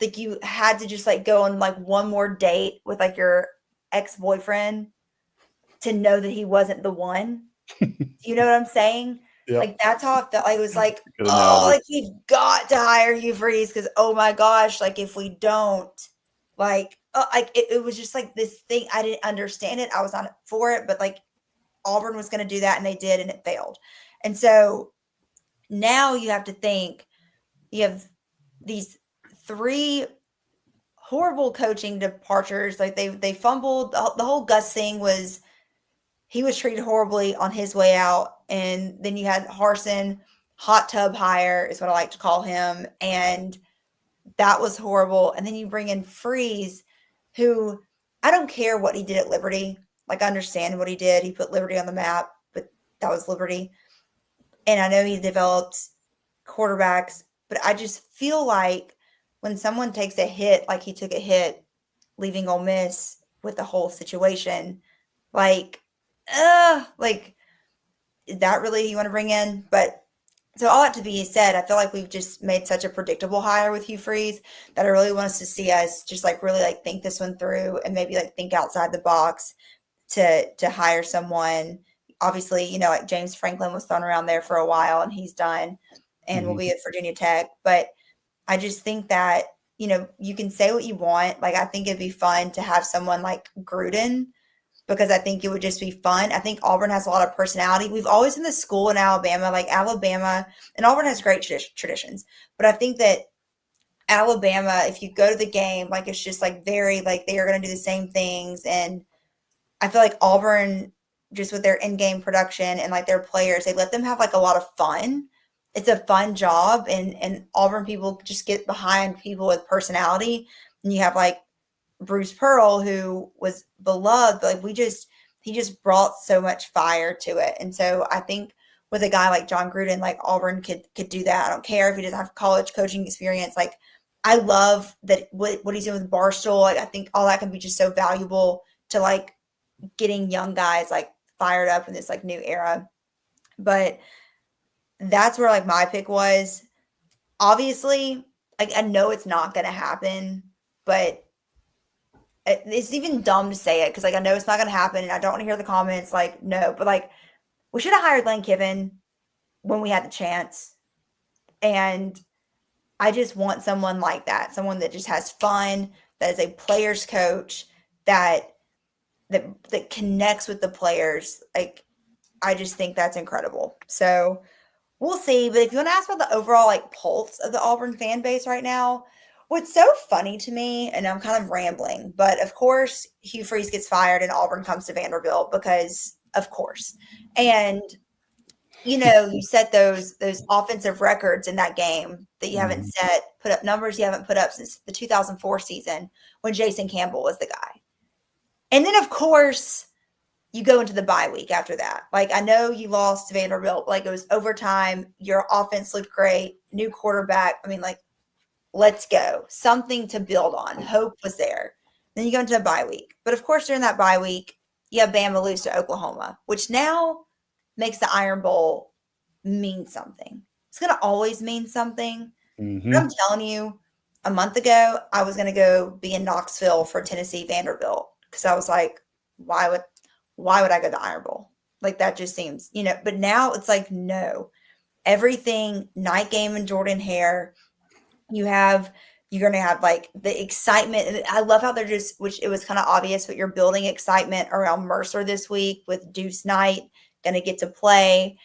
like you had to just like go on like one more date with like your ex-boyfriend to know that he wasn't the one. You know what I'm saying? Yep. Like that's how it felt. Like, it was like, like we've got to hire Hugh Freeze because oh my gosh, like if we don't, like it was just like this thing. I didn't understand it. I was not for it, but like Auburn was going to do that, and they did, and it failed. And so now you have to think you have these 3 horrible coaching departures. Like they fumbled. The whole Gus thing was, he was treated horribly on his way out. And then you had Harsin, hot tub hire is what I like to call him. And that was horrible. And then you bring in Freeze, who I don't care what he did at Liberty. Like I understand what he did. He put Liberty on the map, but that was Liberty. And I know he developed quarterbacks, but I just feel like when someone takes a hit, like he took a hit leaving Ole Miss with the whole situation, like, is that really who you want to bring in? But so all that to be said, I feel like we've just made such a predictable hire with Hugh Freeze that I really want us to see us just like really like think this one through and maybe like think outside the box to hire someone. Obviously, you know, like James Franklin was thrown around there for a while and he's done and will be at Virginia Tech. But I just think that, you know, you can say what you want. Like, I think it'd be fun to have someone like Gruden, because I think it would just be fun. I think Auburn has a lot of personality. We've always been the school in Alabama, like Alabama, and Auburn has great traditions. But I think that Alabama, if you go to the game, like it's just like very, like they are going to do the same things. And I feel like Auburn just with their in-game production and like their players, they let them have like a lot of fun. It's a fun job, and Auburn people just get behind people with personality. And you have like Bruce Pearl, who was beloved, but like he just brought so much fire to it. And so I think with a guy like John Gruden, like Auburn could do that. I don't care if he doesn't have college coaching experience. Like, I love that what he's doing with Barstool. Like, I think all that can be just so valuable to like getting young guys like fired up in this like new era. But that's where like my pick was. Obviously, like I know it's not going to happen, but it's even dumb to say it because like I know it's not going to happen, and I don't want to hear the comments like no, but like we should have hired Lane Kiffin when we had the chance, and I just want someone like that, someone that just has fun, that is a player's coach, that connects with the players. Like, I just think that's incredible. So we'll see. But if you want to ask about the overall like pulse of the Auburn fan base right now, what's so funny to me, and I'm kind of rambling, but of course Hugh Freeze gets fired and Auburn comes to Vanderbilt because of course. And you know, you set those offensive records in that game that you haven't set, put up numbers you haven't put up since the 2004 season when Jason Campbell was the guy. And then, of course, you go into the bye week after that. Like, I know you lost to Vanderbilt. Like, it was overtime. Your offense looked great. New quarterback. I mean, like, let's go. Something to build on. Hope was there. Then you go into a bye week. But, of course, during that bye week, you have Bama lose to Oklahoma, which now makes the Iron Bowl mean something. It's going to always mean something. But I'm telling you, a month ago, I was going to go be in Knoxville for Tennessee Vanderbilt because I was like, why would I go to the Iron Bowl? Like, that just seems, you know, but now it's like, no. Everything, night game in Jordan Hare, you're going to have like the excitement. I love how they're just, which it was kind of obvious, but you're building excitement around Mercer this week with Deuce Knight going to get to play,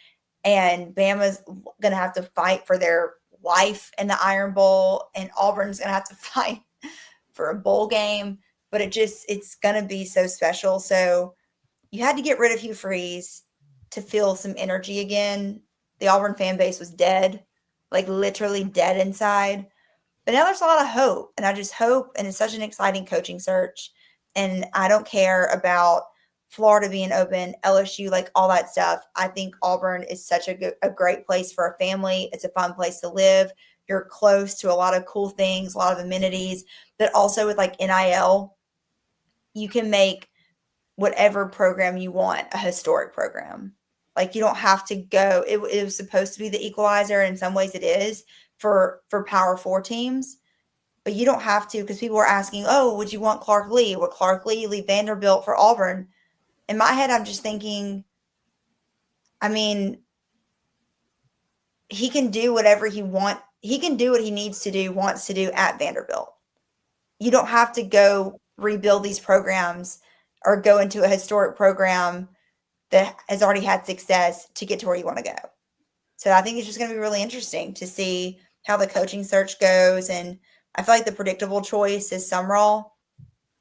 and Bama's going to have to fight for their life in the Iron Bowl, and Auburn's going to have to fight for a bowl game. But it's going to be so special. So you had to get rid of Hugh Freeze to feel some energy again. The Auburn fan base was dead, like literally dead inside. But now there's a lot of hope, and I just hope, and it's such an exciting coaching search. And I don't care about Florida being open, LSU, like all that stuff. I think Auburn is such a great place for a family. It's a fun place to live. You're close to a lot of cool things, a lot of amenities, but also with like NIL, you can make whatever program you want a historic program. Like, you don't have to go. It was supposed to be the equalizer. In some ways it is for Power 4 teams, but you don't have to, because people were asking, oh, would you want Clark Lee? Would Clark Lee leave Vanderbilt for Auburn? In my head, I'm just thinking, I mean, he can do whatever he wants. He can do what he needs to do, wants to do at Vanderbilt. You don't have to go rebuild these programs or go into a historic program that has already had success to get to where you want to go. So I think it's just going to be really interesting to see how the coaching search goes. And I feel like the predictable choice is Sumrall.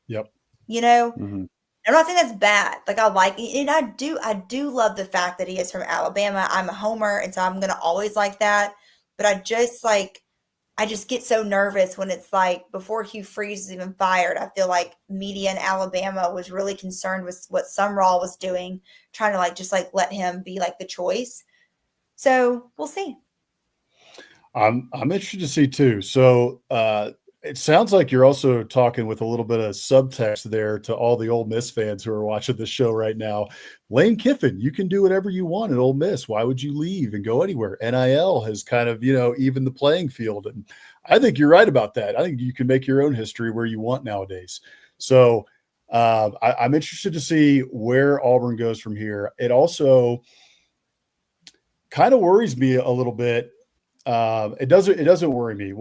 Yep. You know, I'm not saying that's bad. Like, I like it. And I do love the fact that he is from Alabama. I'm a homer, and so I'm going to always like that. But I just get so nervous when it's like before Hugh Freeze is even fired. I feel like media in Alabama was really concerned with what Sumrall was doing, trying to just let him be like the choice. So we'll see. I'm interested to see too. So it sounds like you're also talking with a little bit of subtext there to all the Ole Miss fans who are watching this show right now. Lane Kiffin, you can do whatever you want at Ole Miss. Why would you leave and go anywhere? NIL has kind of, even the playing field. And I think you're right about that. I think you can make your own history where you want nowadays. So I'm interested to see where Auburn goes from here. It also kind of worries me a little bit. It doesn't worry me.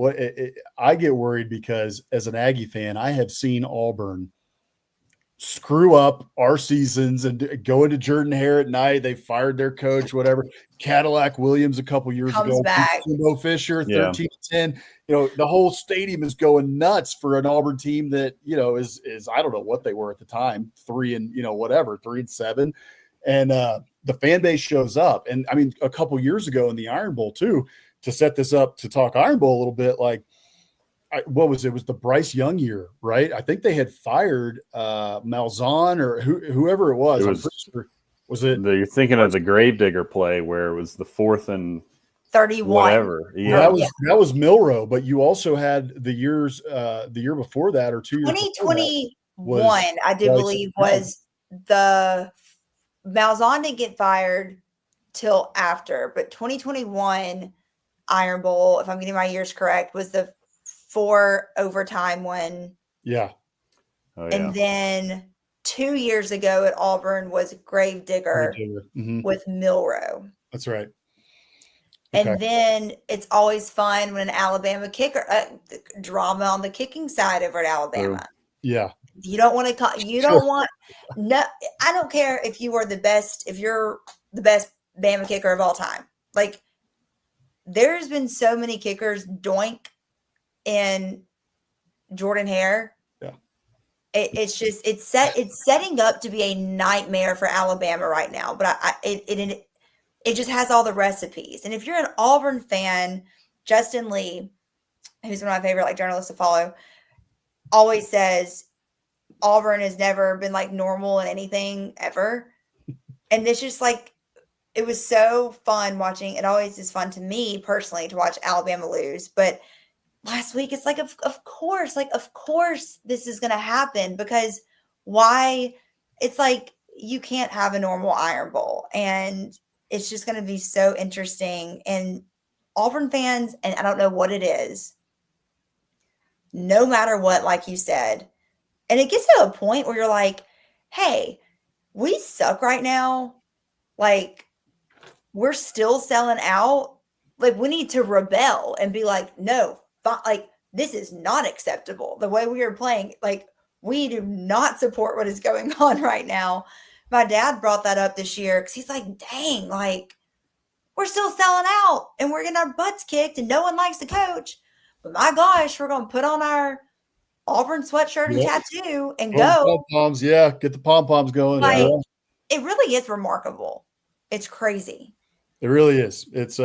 I get worried because as an Aggie fan, I have seen Auburn screw up our seasons and go into Jordan Hare at night. They fired their coach, whatever. Cadillac Williams a couple years ago, back. Jimbo Fisher, 13-10. The whole stadium is going nuts for an Auburn team that, is I don't know what they were at the time, 3-7. And the fan base shows up. And I mean, a couple years ago in the Iron Bowl too, to set this up to talk Iron Bowl a little bit, like what was it? It was the Bryce Young year, right? I think they had fired Malzahn or whoever it was. I'm pretty sure. Was it? You're thinking of the Gravedigger play where it was the 4th and 31. Whatever. Yeah. That was Milrow, but you also had the year before that or 2 years. 2021, I do believe, was the Malzahn didn't get fired till after, but 2021 Iron Bowl, if I'm getting my years correct, was the 4 overtime one. Yeah. Oh, yeah. And then 2 years ago at Auburn was Gravedigger with Milrow. That's right. And then it's always fun when an Alabama kicker, drama on the kicking side over at Alabama. Yeah. You don't want to, I don't care if you are the best, if you're the best Bama kicker of all time. Like, there's been so many kickers doink in Jordan Hare. Yeah. It's just, it's setting up to be a nightmare for Alabama right now. But it just has all the recipes. And if you're an Auburn fan, Justin Lee, who's one of my favorite journalists to follow, always says Auburn has never been normal in anything ever. And it's just it was so fun watching. It always is fun to me personally to watch Alabama lose. But last week, it's of course this is going to happen, because why? It's you can't have a normal Iron Bowl. And it's just going to be so interesting. And Auburn fans, and I don't know what it is, no matter what, like you said, and it gets to a point where you're like, hey, we suck right now. We're still selling out. We need to rebel and be no, this is not acceptable. The way we are playing, we do not support what is going on right now. My dad brought that up this year because he's dang, we're still selling out and we're getting our butts kicked and no one likes the coach. But my gosh, we're going to put on our Auburn sweatshirt and tattoo and go. Pom-poms, yeah, get the pom-poms going. It really is remarkable. It's crazy. It really is. It's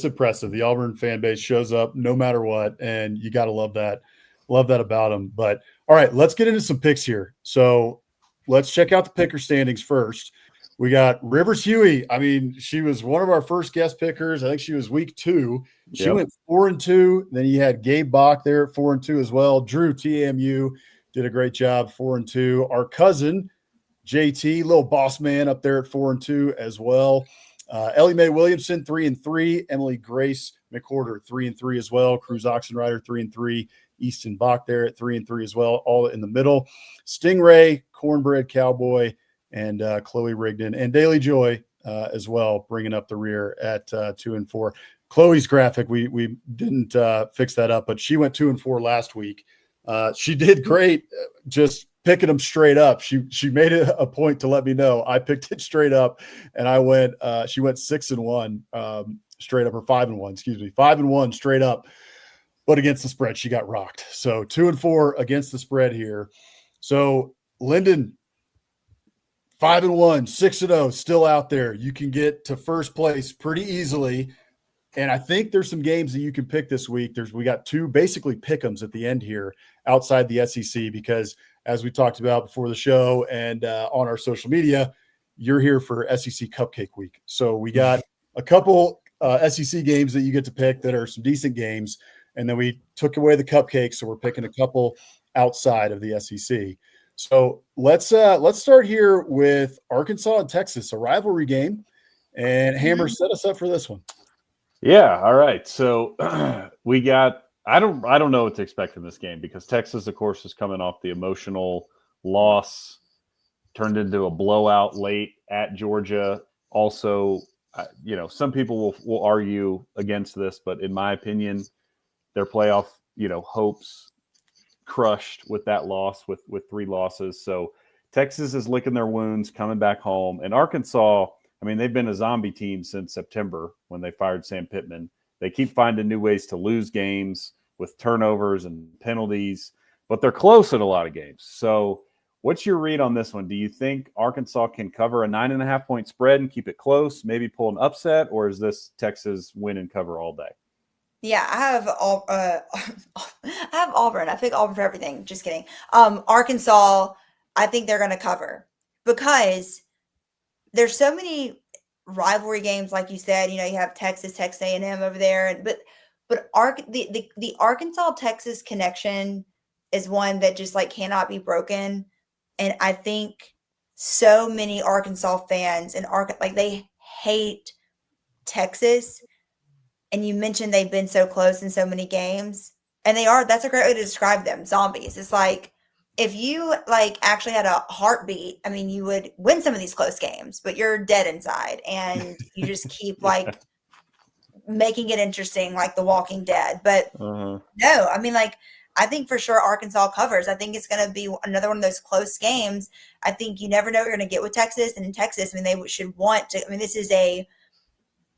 impressive. The Auburn fan base shows up no matter what, and you got to love that. Love that about them. But all right, let's get into some picks here. So let's check out the picker standings first. We got Rivers Huey. I mean, she was one of our first guest pickers. I think she was week 2. She went 4-2. Then you had Gabe Bach there at 4-2 as well. Drew TMU did a great job, 4-2. Our cousin JT, little boss man, up there at 4-2 as well. Ellie Mae Williamson 3-3. Emily Grace McWhorter 3-3 as well. Cruz Oxenrider 3-3. Easton Bach there at 3-3 as well. All in the middle. Stingray, Cornbread Cowboy, and Chloe Rigdon, and Daily Joy as well, bringing up the rear at 2-4. Chloe's graphic, we didn't fix that up, but she went 2-4 last week. She did great, just picking them straight up. She made it a point to let me know. I picked it straight up, and I went. She went 6-1 straight up, or 5-1. Excuse me, 5-1 straight up. But against the spread, she got rocked. So 2-4 against the spread here. So Lynden, 5-1, 6-0, still out there. You can get to first place pretty easily. And I think there's some games that you can pick this week. We got 2 basically pick'ems at the end here outside the SEC, because as we talked about before the show and on our social media, you're here for SEC Cupcake Week. So we got a couple SEC games that you get to pick that are some decent games. And then we took away the cupcakes, so we're picking a couple outside of the SEC. So let's start here with Arkansas and Texas, a rivalry game. And Hammer, set us up for this one. Yeah, all right. So we got I don't know what to expect in this game, because Texas, of course, is coming off the emotional loss, turned into a blowout late at Georgia. Also, some people will argue against this, but in my opinion, their playoff, hopes crushed with that loss, with 3 losses. So Texas is licking their wounds, coming back home. And Arkansas, I mean, they've been a zombie team since September when they fired Sam Pittman. They keep finding new ways to lose games with turnovers and penalties, but they're close in a lot of games. So What's your read on this one? Do you think Arkansas can cover a 9.5-point spread and keep it close, maybe pull an upset, or is this Texas win and cover all day? Yeah, I have I have Auburn. I pick Auburn for everything. Just kidding. Arkansas, I think they're going to cover because there's so many rivalry games, like you said. You have Texas A&M over there, but the Arkansas Texas connection is one that just like cannot be broken. And I think so many Arkansas fans and they hate Texas. And you mentioned they've been so close in so many games, and that's a great way to describe them. Zombies. It's like, if you like actually had a heartbeat, I mean, you would win some of these close games, but you're dead inside and you just keep like making it interesting, like The Walking Dead. But no, I mean, like, I think for sure Arkansas covers. I think it's going to be another one of those close games. I think you never know what you're going to get with Texas. And in Texas, I mean, they should want to, I mean, this is a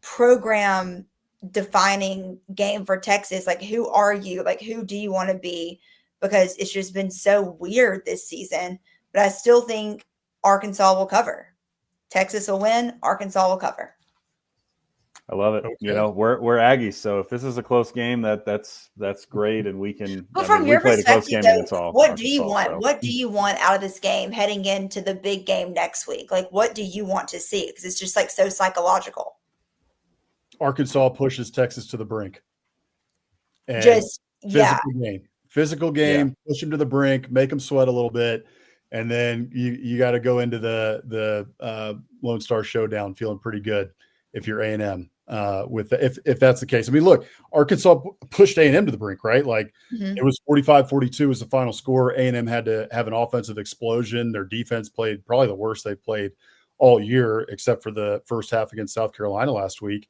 program defining game for Texas. Like, who are you? Like, who do you want to be? Because it's just been so weird this season. But I still think Arkansas will cover. Texas will win. Arkansas will cover. I love it. Okay. We're Aggies, so if this is a close game, that's great, and we can. But from your perspective, what do you want? So. What do you want out of this game heading into the big game next week? Like, what do you want to see? Because it's just like so psychological. Arkansas pushes Texas to the brink. And physical game, push them to the brink, make them sweat a little bit, and then you got to go into the Lone Star Showdown feeling pretty good if you're A&M. If that's the case. I mean, look, Arkansas pushed A&M to the brink, right? Like it was 45-42 was the final score. A&M had to have an offensive explosion. Their defense played probably the worst they've played all year, except for the first half against South Carolina last week.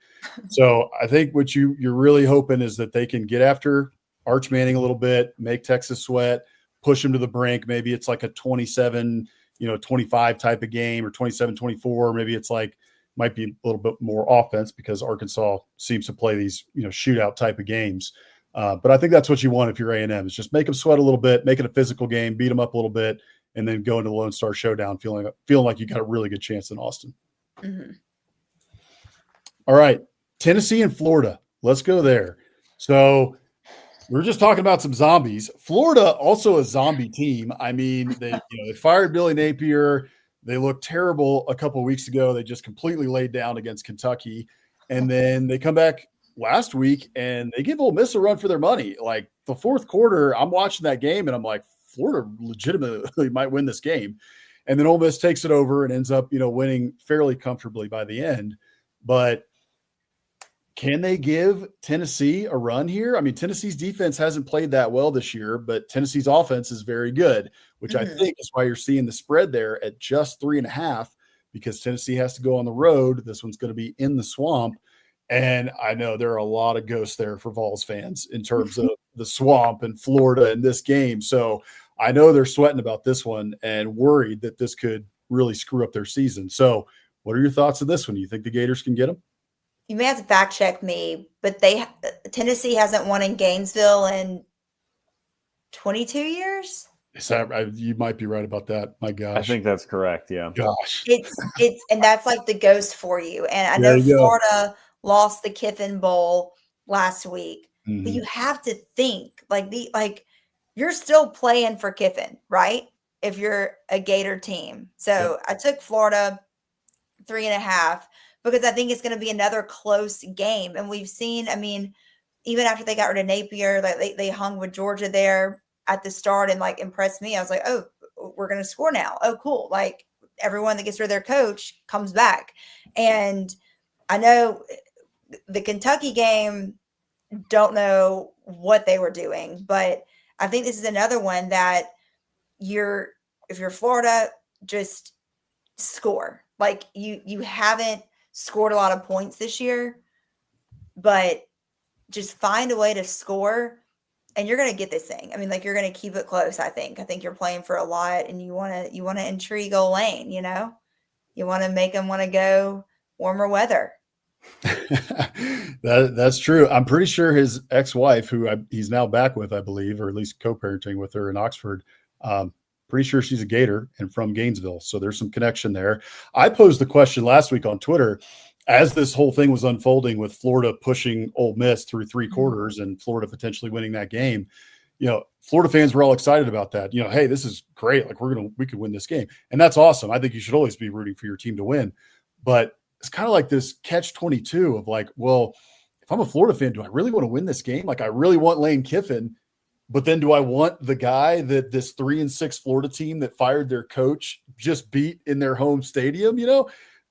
So I think what you're really hoping is that they can get after Arch Manning a little bit, make Texas sweat, push them to the brink. Maybe it's like a 27-25 type of game, or 27-24. Maybe it's like, might be a little bit more offense because Arkansas seems to play these, shootout type of games. But I think that's what you want if you're A&M, is just make them sweat a little bit, make it a physical game, beat them up a little bit, and then go into the Lone Star Showdown feeling like you got a really good chance in Austin. Mm-hmm. All right, Tennessee and Florida. Let's go there. So we're just talking about some zombies. Florida, also a zombie team. I mean, they fired Billy Napier. They looked terrible a couple of weeks ago. They just completely laid down against Kentucky. And then they come back last week and they give Ole Miss a run for their money. Like the fourth quarter, I'm watching that game and I'm like, Florida legitimately might win this game. And then Ole Miss takes it over and ends up, winning fairly comfortably by the end. But can they give Tennessee a run here? I mean, Tennessee's defense hasn't played that well this year, but Tennessee's offense is very good, which I think is why you're seeing the spread there at just 3.5, because Tennessee has to go on the road. This one's going to be in the Swamp. And I know there are a lot of ghosts there for Vols fans in terms of the Swamp and Florida in this game. So I know they're sweating about this one and worried that this could really screw up their season. So what are your thoughts on this one? You think the Gators can get them? You may have to fact check me, but Tennessee hasn't won in Gainesville in 22 years. You might be right about that. My gosh. I think that's correct. Yeah. Gosh. It's and that's like the ghost for you. And I know Florida lost the Kiffin Bowl last week, but you have to think you're still playing for Kiffin, right? If you're a Gator team. So I took Florida 3.5. Because I think it's going to be another close game. And we've seen, I mean, even after they got rid of Napier, like they hung with Georgia there at the start and like impressed me. I was like, oh, we're going to score now. Oh, cool. Like everyone that gets rid of their coach comes back. And I know the Kentucky game, don't know what they were doing, but I think this is another one that if you're Florida, just score. Like you haven't scored a lot of points this year, but just find a way to score and you're going to get this thing. I mean, like you're going to keep it close. I think you're playing for a lot and you want to intrigue Ole Lane, you want to make them want to go warmer weather. That's true. I'm pretty sure his ex-wife, who he's now back with, I believe, or at least co-parenting with her in Oxford, pretty pretty sure she's a Gator and from Gainesville. So there's some connection there. I posed the question last week on Twitter as this whole thing was unfolding with Florida pushing Ole Miss through 3 quarters and Florida potentially winning that game. Florida fans were all excited about that. Hey, this is great. Like we could win this game. And that's awesome. I think you should always be rooting for your team to win. But it's kind of like this catch-22 of like, well, if I'm a Florida fan, do I really want to win this game? Like I really want Lane Kiffin, but then do I want the guy that this 3-6 Florida team that fired their coach just beat in their home stadium?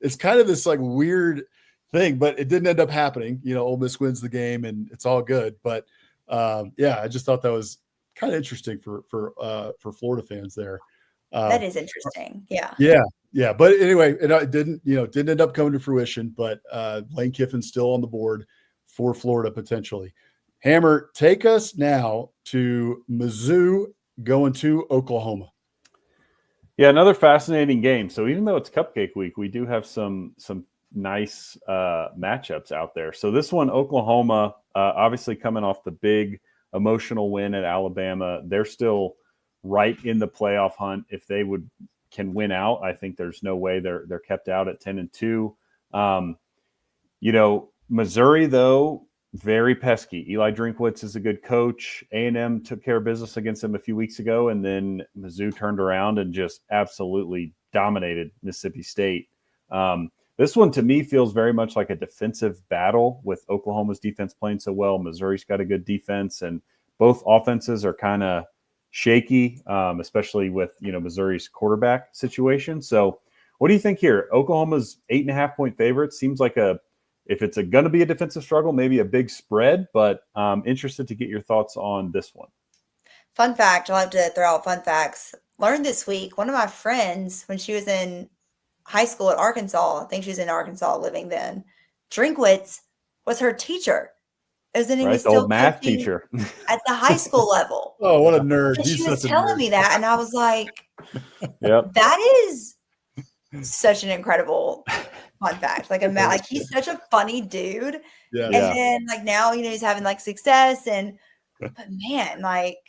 It's kind of this like weird thing, but it didn't end up happening. Ole Miss wins the game and it's all good. But I just thought that was kind of interesting for Florida fans there. That is interesting. Yeah. Yeah. But anyway, it didn't end up coming to fruition, but Lane Kiffin's still on the board for Florida potentially. Hammer, take us now to Mizzou going to Oklahoma. Yeah, another fascinating game. So even though it's Cupcake week, we do have some nice matchups out there. So this one, Oklahoma, obviously coming off the big emotional win at Alabama. They're still right in the playoff hunt. If they can win out, I think there's no way they're kept out at 10-2. Missouri, though, very pesky. Eli Drinkwitz is a good coach. A&M took care of business against them a few weeks ago, and then Mizzou turned around and just absolutely dominated Mississippi State. This one, to me, feels very much like a defensive battle with Oklahoma's defense playing so well. Missouri's got a good defense, and both offenses are kind of shaky, especially with Missouri's quarterback situation. So what do you think here? Oklahoma's 8.5-point favorite seems like if it's going to be a defensive struggle, maybe a big spread, but interested to get your thoughts on this one. Fun fact, I like to throw out fun facts. Learned this week, one of my friends, when she was in high school at Arkansas, I think she was in Arkansas living then, Drinkwitz was her teacher. Isn't he still old math teacher at the high school level? Oh, what a nerd. And she was telling me that, and I was like, yep. That is such an incredible fun fact. Like he's such a funny dude. Yeah. And then now, he's having like success but man, like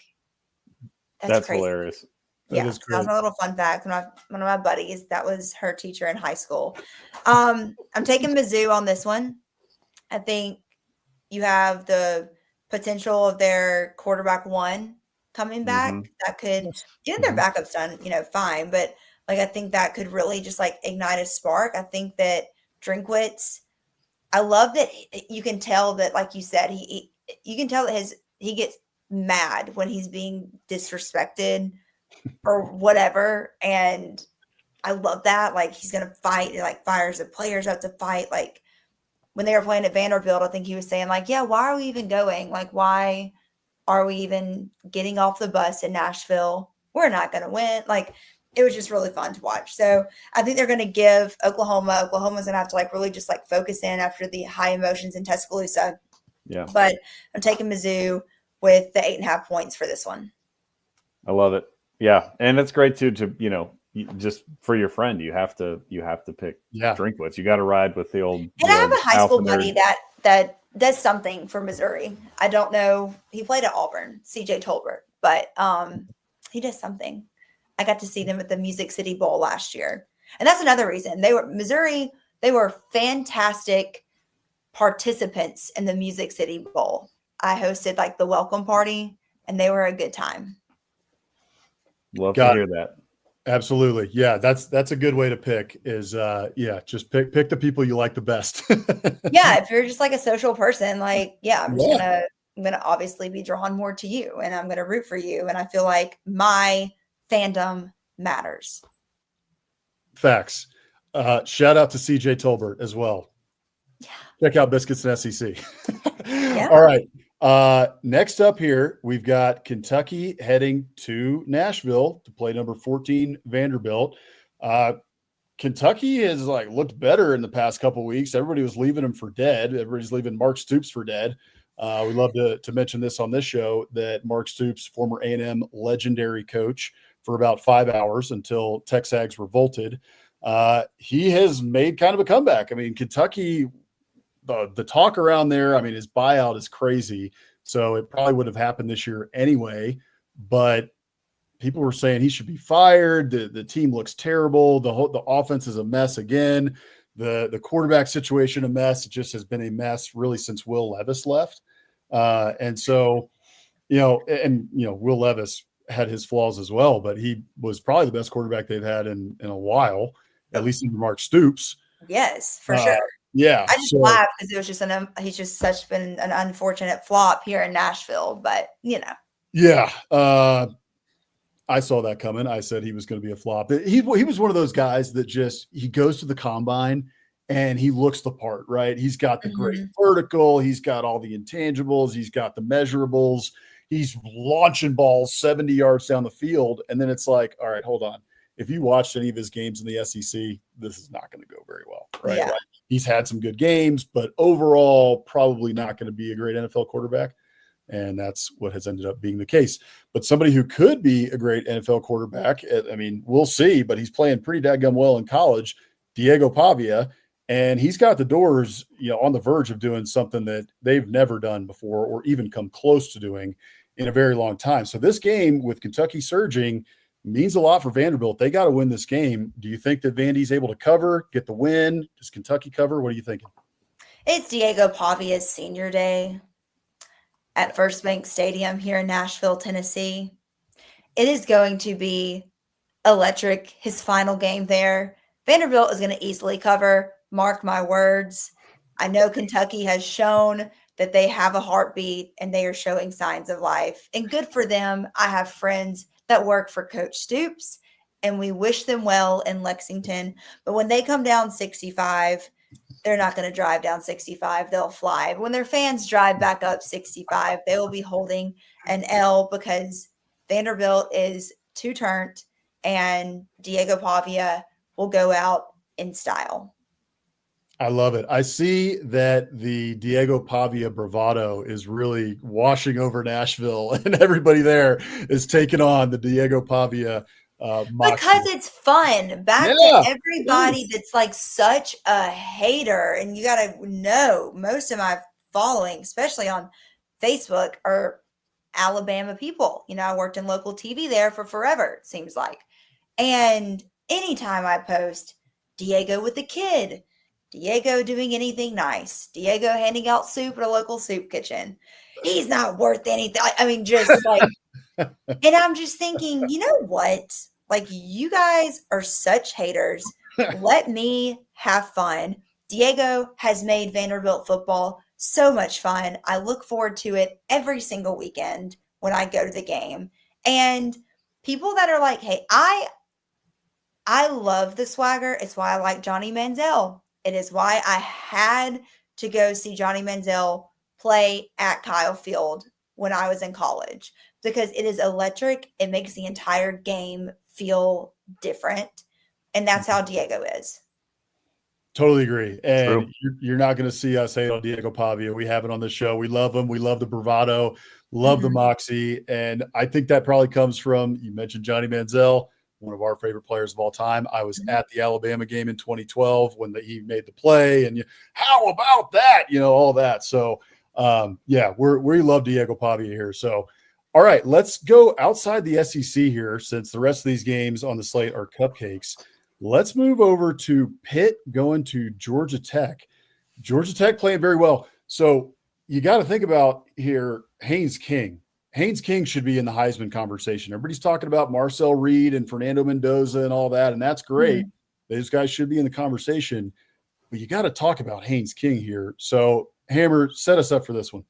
that's crazy. Hilarious. That was my little fun fact. One of my buddies, that was her teacher in high school. I'm taking Mizzou on this one. I think you have the potential of their quarterback one coming back. That could get their backups done, fine. But I think that could really just ignite a spark. I think that Drinkwitz, I love that you can tell that, like you said, you can tell that he gets mad when he's being disrespected or whatever. And I love that. He's going to fight, fires the players up to fight. When they were playing at Vanderbilt, I think he was saying yeah, why are we even going? Why are we even getting off the bus in Nashville? We're not going to win. It was just really fun to watch. So I think they're going to give Oklahoma's going to have to really just focus in after the high emotions in Tuscaloosa. Yeah. But I'm taking Mizzou with the 8.5 points for this one. I love it. Yeah. And it's great too, just for your friend, you have to pick Drinkwitz. You got to ride with the old. And I have a high school buddy that does something for Missouri. I don't know. He played at Auburn, CJ Tolbert, but he does something. I got to see them at the Music City Bowl last year. And that's another reason. Missouri were fantastic participants in the Music City Bowl. I hosted the welcome party, and they were a good time. Love to hear that. Absolutely. Yeah, that's a good way to pick is just pick the people you like the best. Yeah, if you're just a social person, I'm gonna obviously be drawn more to you, and I'm gonna root for you. And I feel like my fandom matters. Facts. Shout out to CJ Tolbert as well. Yeah. Check out Biscuits and SEC. Yeah. All right. Next up here, we've got Kentucky heading to Nashville to play number 14 Vanderbilt. Kentucky has looked better in the past couple of weeks. Everybody was leaving them for dead. Everybody's leaving Mark Stoops for dead. We love to mention this on this show that Mark Stoops, former A&M legendary coach for about 5 hours until Texags revolted. He has made kind of a comeback. I mean, Kentucky, the talk around there, his buyout is crazy. So it probably would have happened this year anyway. But people were saying he should be fired. The team looks terrible. The offense is a mess again. The quarterback situation a mess. It just has been a mess really since Will Levis left. And so, Will Levis had his flaws as well, but he was probably the best quarterback they've had in a while, at least under Mark Stoops. Yes, for sure. Yeah. I just laughed because it was just he's just been an unfortunate flop here in Nashville, but Yeah. I saw that coming. I said he was going to be a flop. He was one of those guys that he goes to the combine and he looks the part, right? He's got the great vertical. He's got all the intangibles. He's got the measurables. He's launching balls 70 yards down the field. And then it's like, all right, hold on. If you watched any of his games in the SEC, this is not going to go very well, right? Yeah. Like, he's had some good games, but overall, probably not going to be a great NFL quarterback. And that's what has ended up being the case. But somebody who could be a great NFL quarterback, I mean, we'll see, but he's playing pretty dadgum well in college, Diego Pavia, and he's got the doors, on the verge of doing something that they've never done before or even come close to doing in a very long time. So this game with Kentucky surging means a lot for Vanderbilt. They got to win this game. Do you think that Vandy's able to cover, get the win? Does Kentucky cover? What are you thinking? It's Diego Pavia's senior day at First Bank Stadium here in Nashville, Tennessee. It is going to be electric, his final game there. Vanderbilt is going to easily cover, mark my words. I know Kentucky has shown that they have a heartbeat and they are showing signs of life. And good for them. I have friends that work for Coach Stoops, and we wish them well in Lexington. But when they come down 65, they're not going to drive down 65. They'll fly. When their fans drive back up 65, they will be holding an L because Vanderbilt is two-turned and Diego Pavia will go out in style. I love it. I see that the Diego Pavia bravado is really washing over Nashville, and everybody there is taking on the Diego Pavia because it's fun. Back to everybody that's like such a hater, and you got to know most of my following, especially on Facebook, are Alabama people. I worked in local TV there for forever, it seems like. And anytime I post Diego with the kid, Diego doing anything nice, Diego handing out soup at a local soup kitchen, he's not worth anything. I mean, just like, and I'm just thinking, you know what? Like, you guys are such haters. Let me have fun. Diego has made Vanderbilt football so much fun. I look forward to it every single weekend when I go to the game. And people that are like, hey, I love the swagger. It's why I like Johnny Manziel. It is why I had to go see Johnny Manziel play at Kyle Field when I was in college because it is electric. It makes the entire game feel different. And that's how Diego is. Totally agree. And you're not going to see us hate on Diego Pavia. We have it on the show. We love him. We love the bravado, love the moxie. And I think that probably comes from, you mentioned Johnny Manziel, one of our favorite players of all time. I was at the Alabama game in 2012 when he made the play, and how about that? All that. So we love Diego Pavia here. So, all right, let's go outside the SEC here since the rest of these games on the slate are cupcakes. Let's move over to Pitt going to Georgia Tech. Georgia Tech playing very well. So you got to think about here, Haynes King. Haynes King should be in the Heisman conversation. Everybody's talking about Marcel Reed and Fernando Mendoza and all that, and that's great. Those guys should be in the conversation. But you got to talk about Haynes King here. So, Hammer, set us up for this one.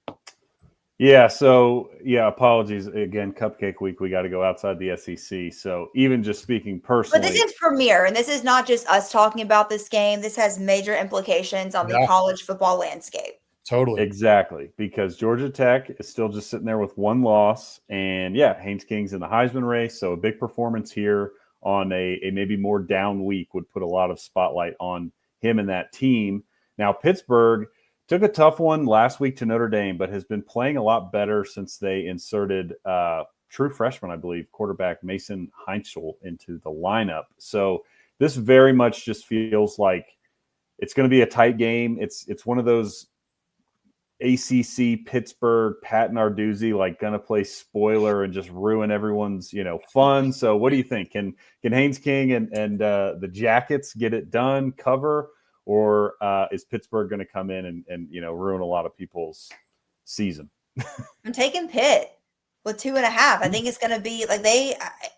Yeah, so, apologies. Again, Cupcake Week, we got to go outside the SEC. So, even just speaking personally. But this is premier, and this is not just us talking about this game. This has major implications on the college football landscape. Totally. Exactly, because Georgia Tech is still just sitting there with one loss. And, Haynes King's in the Heisman race, so a big performance here on a maybe more down week would put a lot of spotlight on him and that team. Now, Pittsburgh took a tough one last week to Notre Dame, but has been playing a lot better since they inserted true freshman, I believe, quarterback Mason Heinzel into the lineup. So this very much just feels like it's going to be a tight game. It's one of those ACC Pittsburgh, Pat Narduzzi, like gonna play spoiler and just ruin everyone's fun. So what do you think? Can Haynes King and the Jackets get it done, cover, or is Pittsburgh going to come in and ruin a lot of people's season? I'm taking Pitt with 2.5. I think it's going to be like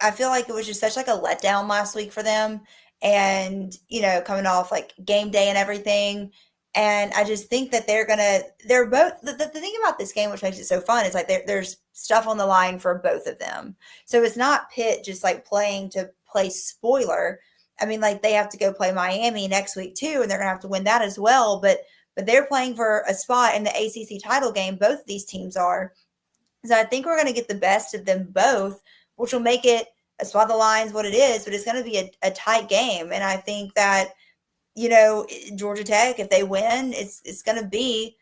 I feel like it was just such like a letdown last week for them, and coming off like game day and everything. And I just think that they're both the thing about this game, which makes it so fun, is like there's stuff on the line for both of them. So it's not Pitt just like playing to play spoiler. I mean, like they have to go play Miami next week too, and they're gonna have to win that as well. But they're playing for a spot in the ACC title game. Both of these teams are. So I think we're gonna get the best of them both, which will make it, that's why the line's what it is, but it's gonna be a tight game. And I think that Georgia Tech, if they win, it's going to be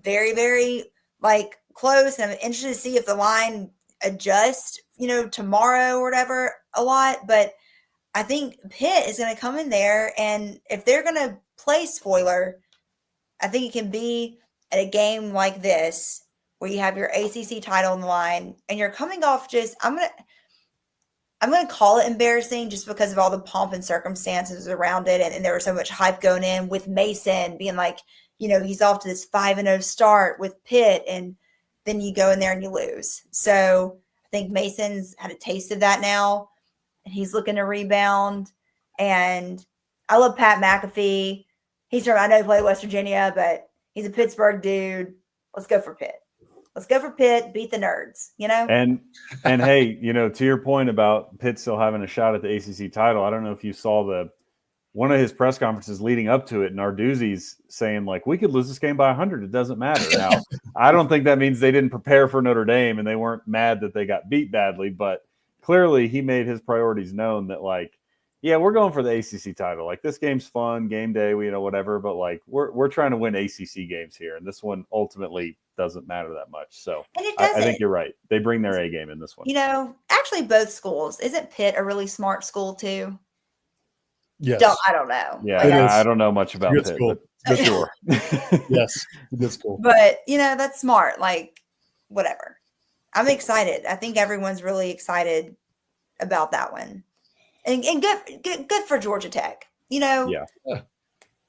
very, very like close. And I'm interested to see if the line adjusts, tomorrow or whatever a lot. But I think Pitt is going to come in there, and if they're going to play spoiler, I think it can be at a game like this where you have your ACC title on the line and you're coming off I'm going to call it embarrassing just because of all the pomp and circumstances around it. And there was so much hype going in with Mason being like, he's off to this 5-0 start with Pitt. And then you go in there and you lose. So I think Mason's had a taste of that now, and he's looking to rebound. And I love Pat McAfee. I know he played West Virginia, but he's a Pittsburgh dude. Let's go for Pitt. Let's go for Pitt, beat the nerds, And hey, to your point about Pitt still having a shot at the ACC title, I don't know if you saw one of his press conferences leading up to it, Narduzzi's saying, like, we could lose this game by 100. It doesn't matter. Now, I don't think that means they didn't prepare for Notre Dame and they weren't mad that they got beat badly, but clearly he made his priorities known that, like, yeah, we're going for the ACC title. Like, this game's fun, game day, whatever, but like we're trying to win ACC games here, and this one ultimately doesn't matter that much. So I think you're right. They bring their A game in this one. Actually, both schools. Isn't Pitt a really smart school too? Yes. I don't know. Yeah, I don't know much about Pitt. School. But sure. Yes, good school. But that's smart. Like, whatever. I'm excited. I think everyone's really excited about that one. And good for Georgia Tech. Yeah.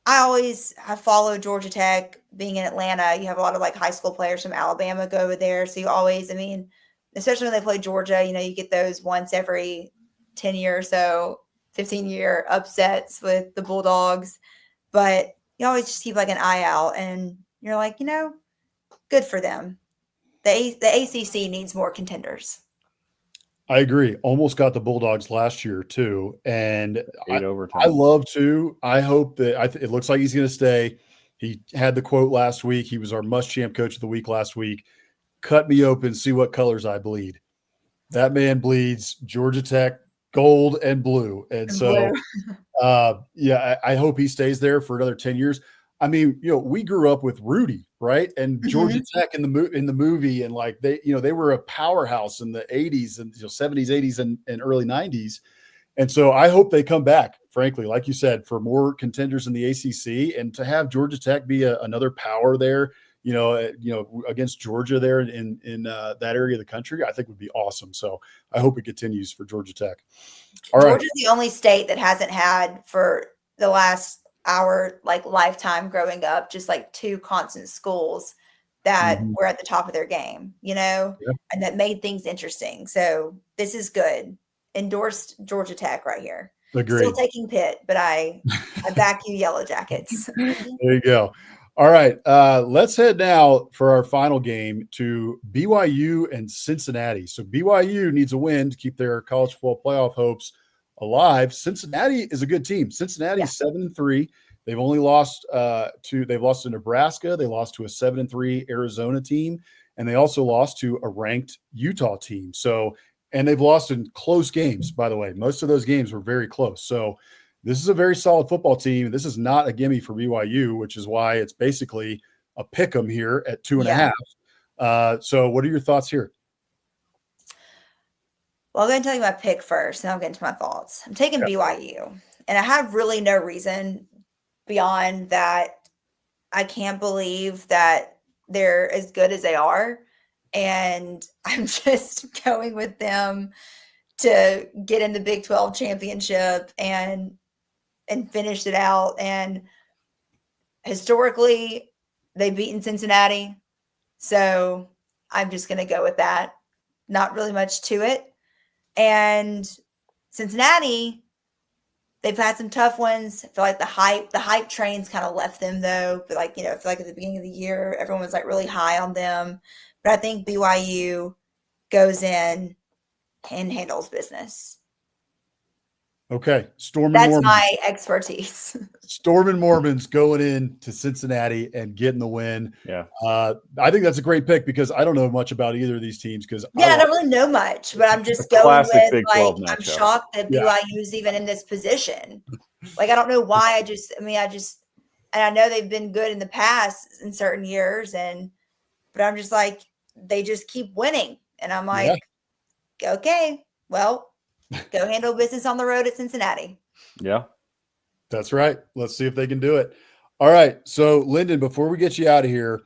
I follow Georgia Tech. Being in Atlanta, you have a lot of like high school players from Alabama go over there. So you always, especially when they play Georgia, you get those once every 10 year or so, 15-year upsets with the Bulldogs. But you always just keep like an eye out, and you're like, good for them. The ACC needs more contenders. I agree. Almost got the Bulldogs last year too, and overtime. I love to. I hope that it looks like he's going to stay. He had the quote last week. He was our Muschamp Coach of the Week last week. Cut me open, see what colors I bleed. That man bleeds Georgia Tech gold and blue, and so I hope he stays there for another 10 years. We grew up with Rudy, right? And Georgia Tech in the movie, and like they were a powerhouse in the 80s and 70s, 80s, and early 90s. And so I hope they come back, frankly, like you said, for more contenders in the ACC, and to have Georgia Tech be another power there, against Georgia there in that area of the country, I think would be awesome. So I hope it continues for Georgia Tech. Georgia's the only state that hasn't had for the last our like lifetime growing up, just like two constant schools that were at the top of their game, and that made things interesting. So this is good. Endorsed Georgia Tech right here. Agreed. Still taking Pitt, but I back you, Yellow Jackets. There you go. All right. Let's head now for our final game to BYU and Cincinnati. So BYU needs a win to keep their college football playoff hopes alive. Cincinnati is a good team. Cincinnati is 7-3. They've only lost they've lost to Nebraska. They lost to a 7-3 Arizona team, and they also lost to a ranked Utah team. So, and they've lost in close games, by the way. Most of those games were very close. So this is a very solid football team. This is not a gimme for BYU, which is why it's basically a pick 'em here at 2.5. So what are your thoughts here? Well, I'm going to tell you my pick first, and I'll get into my thoughts. I'm taking BYU, and I have really no reason beyond that. I can't believe that they're as good as they are. And I'm just going with them to get in the Big 12 championship and finish it out. And historically, they've beaten Cincinnati. So I'm just going to go with that. Not really much to it. And Cincinnati, they've had some tough ones. I feel like the hype train's kind of left them though. But like, I feel like at the beginning of the year, everyone was like really high on them. But I think BYU goes in and handles business. Okay. That's my expertise. Storm and Mormons going in to Cincinnati and getting the win. Yeah. I think that's a great pick because I don't know much about either of these teams because I don't really know much, but I'm just going with Big 12 I'm matchup. shocked that BYU is even in this position. Like, I don't know why. And I know they've been good in the past in certain years, but I'm just like, they just keep winning. And I'm like, okay, well, go handle business on the road at Cincinnati. Yeah. That's right. Let's see if they can do it. All right. So, Lynden, before we get you out of here,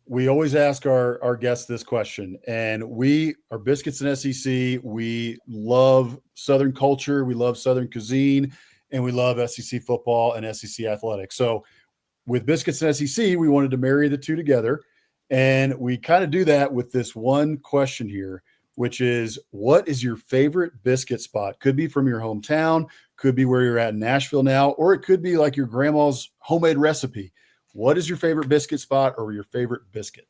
we always ask our guests this question. And we are Biscuits and SEC. We love Southern culture. We love Southern cuisine. And we love SEC football and SEC athletics. So, with Biscuits and SEC, we wanted to marry the two together. And we kind of do that with this one question here, which is, what is your favorite biscuit spot? Could be from your hometown, could be where you're at in Nashville now, or it could be like your grandma's homemade recipe. What is your favorite biscuit spot or your favorite biscuit?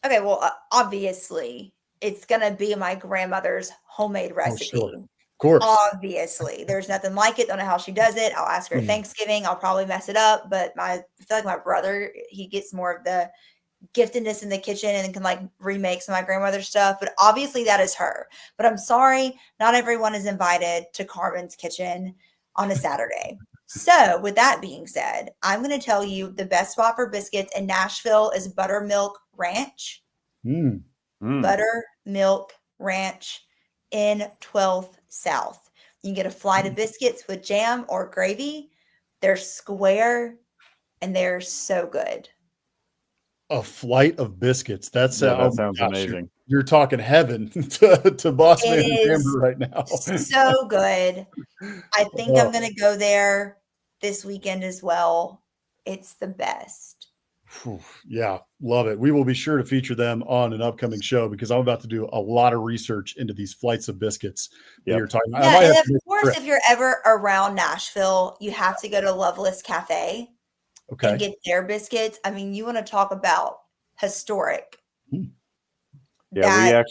Okay, well, obviously, it's going to be my grandmother's homemade recipe. Oh, sure. Of course. Obviously. There's nothing like it. Don't know how she does it. I'll ask her at Thanksgiving. I'll probably mess it up, but I feel like my brother, he gets more of the giftedness in the kitchen and can like remake some of my grandmother's stuff, but obviously that is her. But I'm sorry, not everyone is invited to Carmen's kitchen on a Saturday. So with that being said, I'm going to tell you the best spot for biscuits in Nashville is Buttermilk Ranch. Buttermilk Ranch in 12th South. You can get a flight of biscuits with jam or gravy. They're square and they're so good. A flight of biscuits. That sounds amazing. You're talking heaven to Boss Man and Amber right now. So good. I think I'm going to go there this weekend as well. It's the best. Yeah, love it. We will be sure to feature them on an upcoming show because I'm about to do a lot of research into these flights of biscuits that you're talking about. Yeah, and of course, if you're ever around Nashville, you have to go to Loveless Cafe. Okay. And get their biscuits. I mean, you want to talk about historic. Yeah,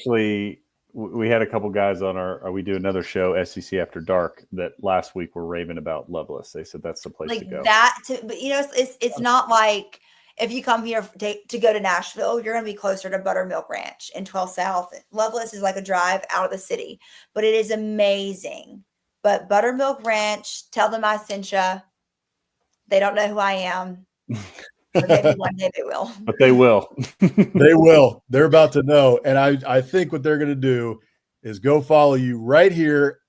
we had a couple guys on we do another show, SEC After Dark, that last week were raving about Loveless. They said that's the place to go. But it's not like if you come here to go to Nashville, you're going to be closer to Buttermilk Ranch in 12 South. Loveless is like a drive out of the city, but it is amazing. But Buttermilk Ranch, tell them I sent you. They don't know who I am. But maybe one day they will. But they will. They will. They're about to know. And I think what they're going to do is go follow you right here.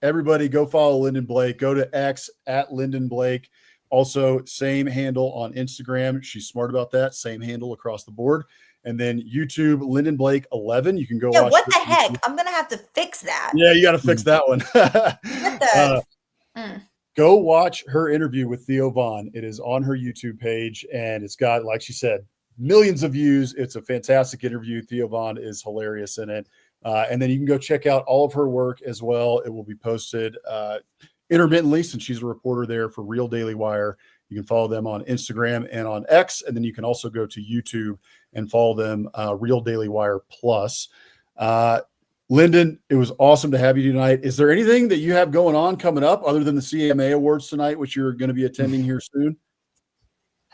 Everybody go follow Lynden Blake. Go to X at Lynden Blake. Also, same handle on Instagram. She's smart about that. Same handle across the board. And then YouTube, Lynden Blake 11. You can go watch. What the heck? I'm going to have to fix that. Yeah, you got to fix that one. What the? Go watch her interview with Theo Vaughn. It is on her YouTube page, and it's got, like she said, millions of views. It's a fantastic interview. Theo Vaughn is hilarious in it. And then you can go check out all of her work as well. It will be posted intermittently since she's a reporter there for Real Daily Wire. You can follow them on Instagram and on X, and then you can also go to YouTube and follow them, Real Daily Wire Plus. Lynden, it was awesome to have you tonight. Is there anything that you have going on coming up other than the CMA Awards tonight, which you're going to be attending here soon?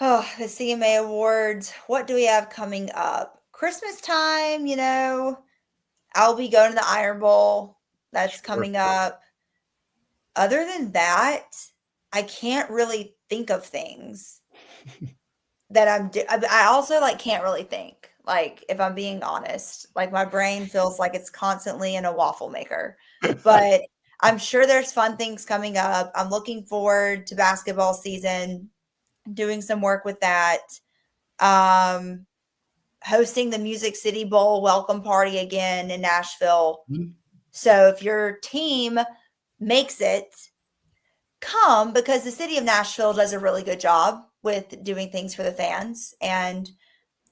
Oh, the CMA Awards. What do we have coming up? Christmas time, I'll be going to the Iron Bowl. That's coming up. Other than that, I can't really think of things that I also can't really think. If I'm being honest, my brain feels like it's constantly in a waffle maker, but I'm sure there's fun things coming up. I'm looking forward to basketball season, doing some work with that. hosting the Music City Bowl welcome party again in Nashville. Mhm. So if your team makes it, come, because the city of Nashville does a really good job with doing things for the fans. And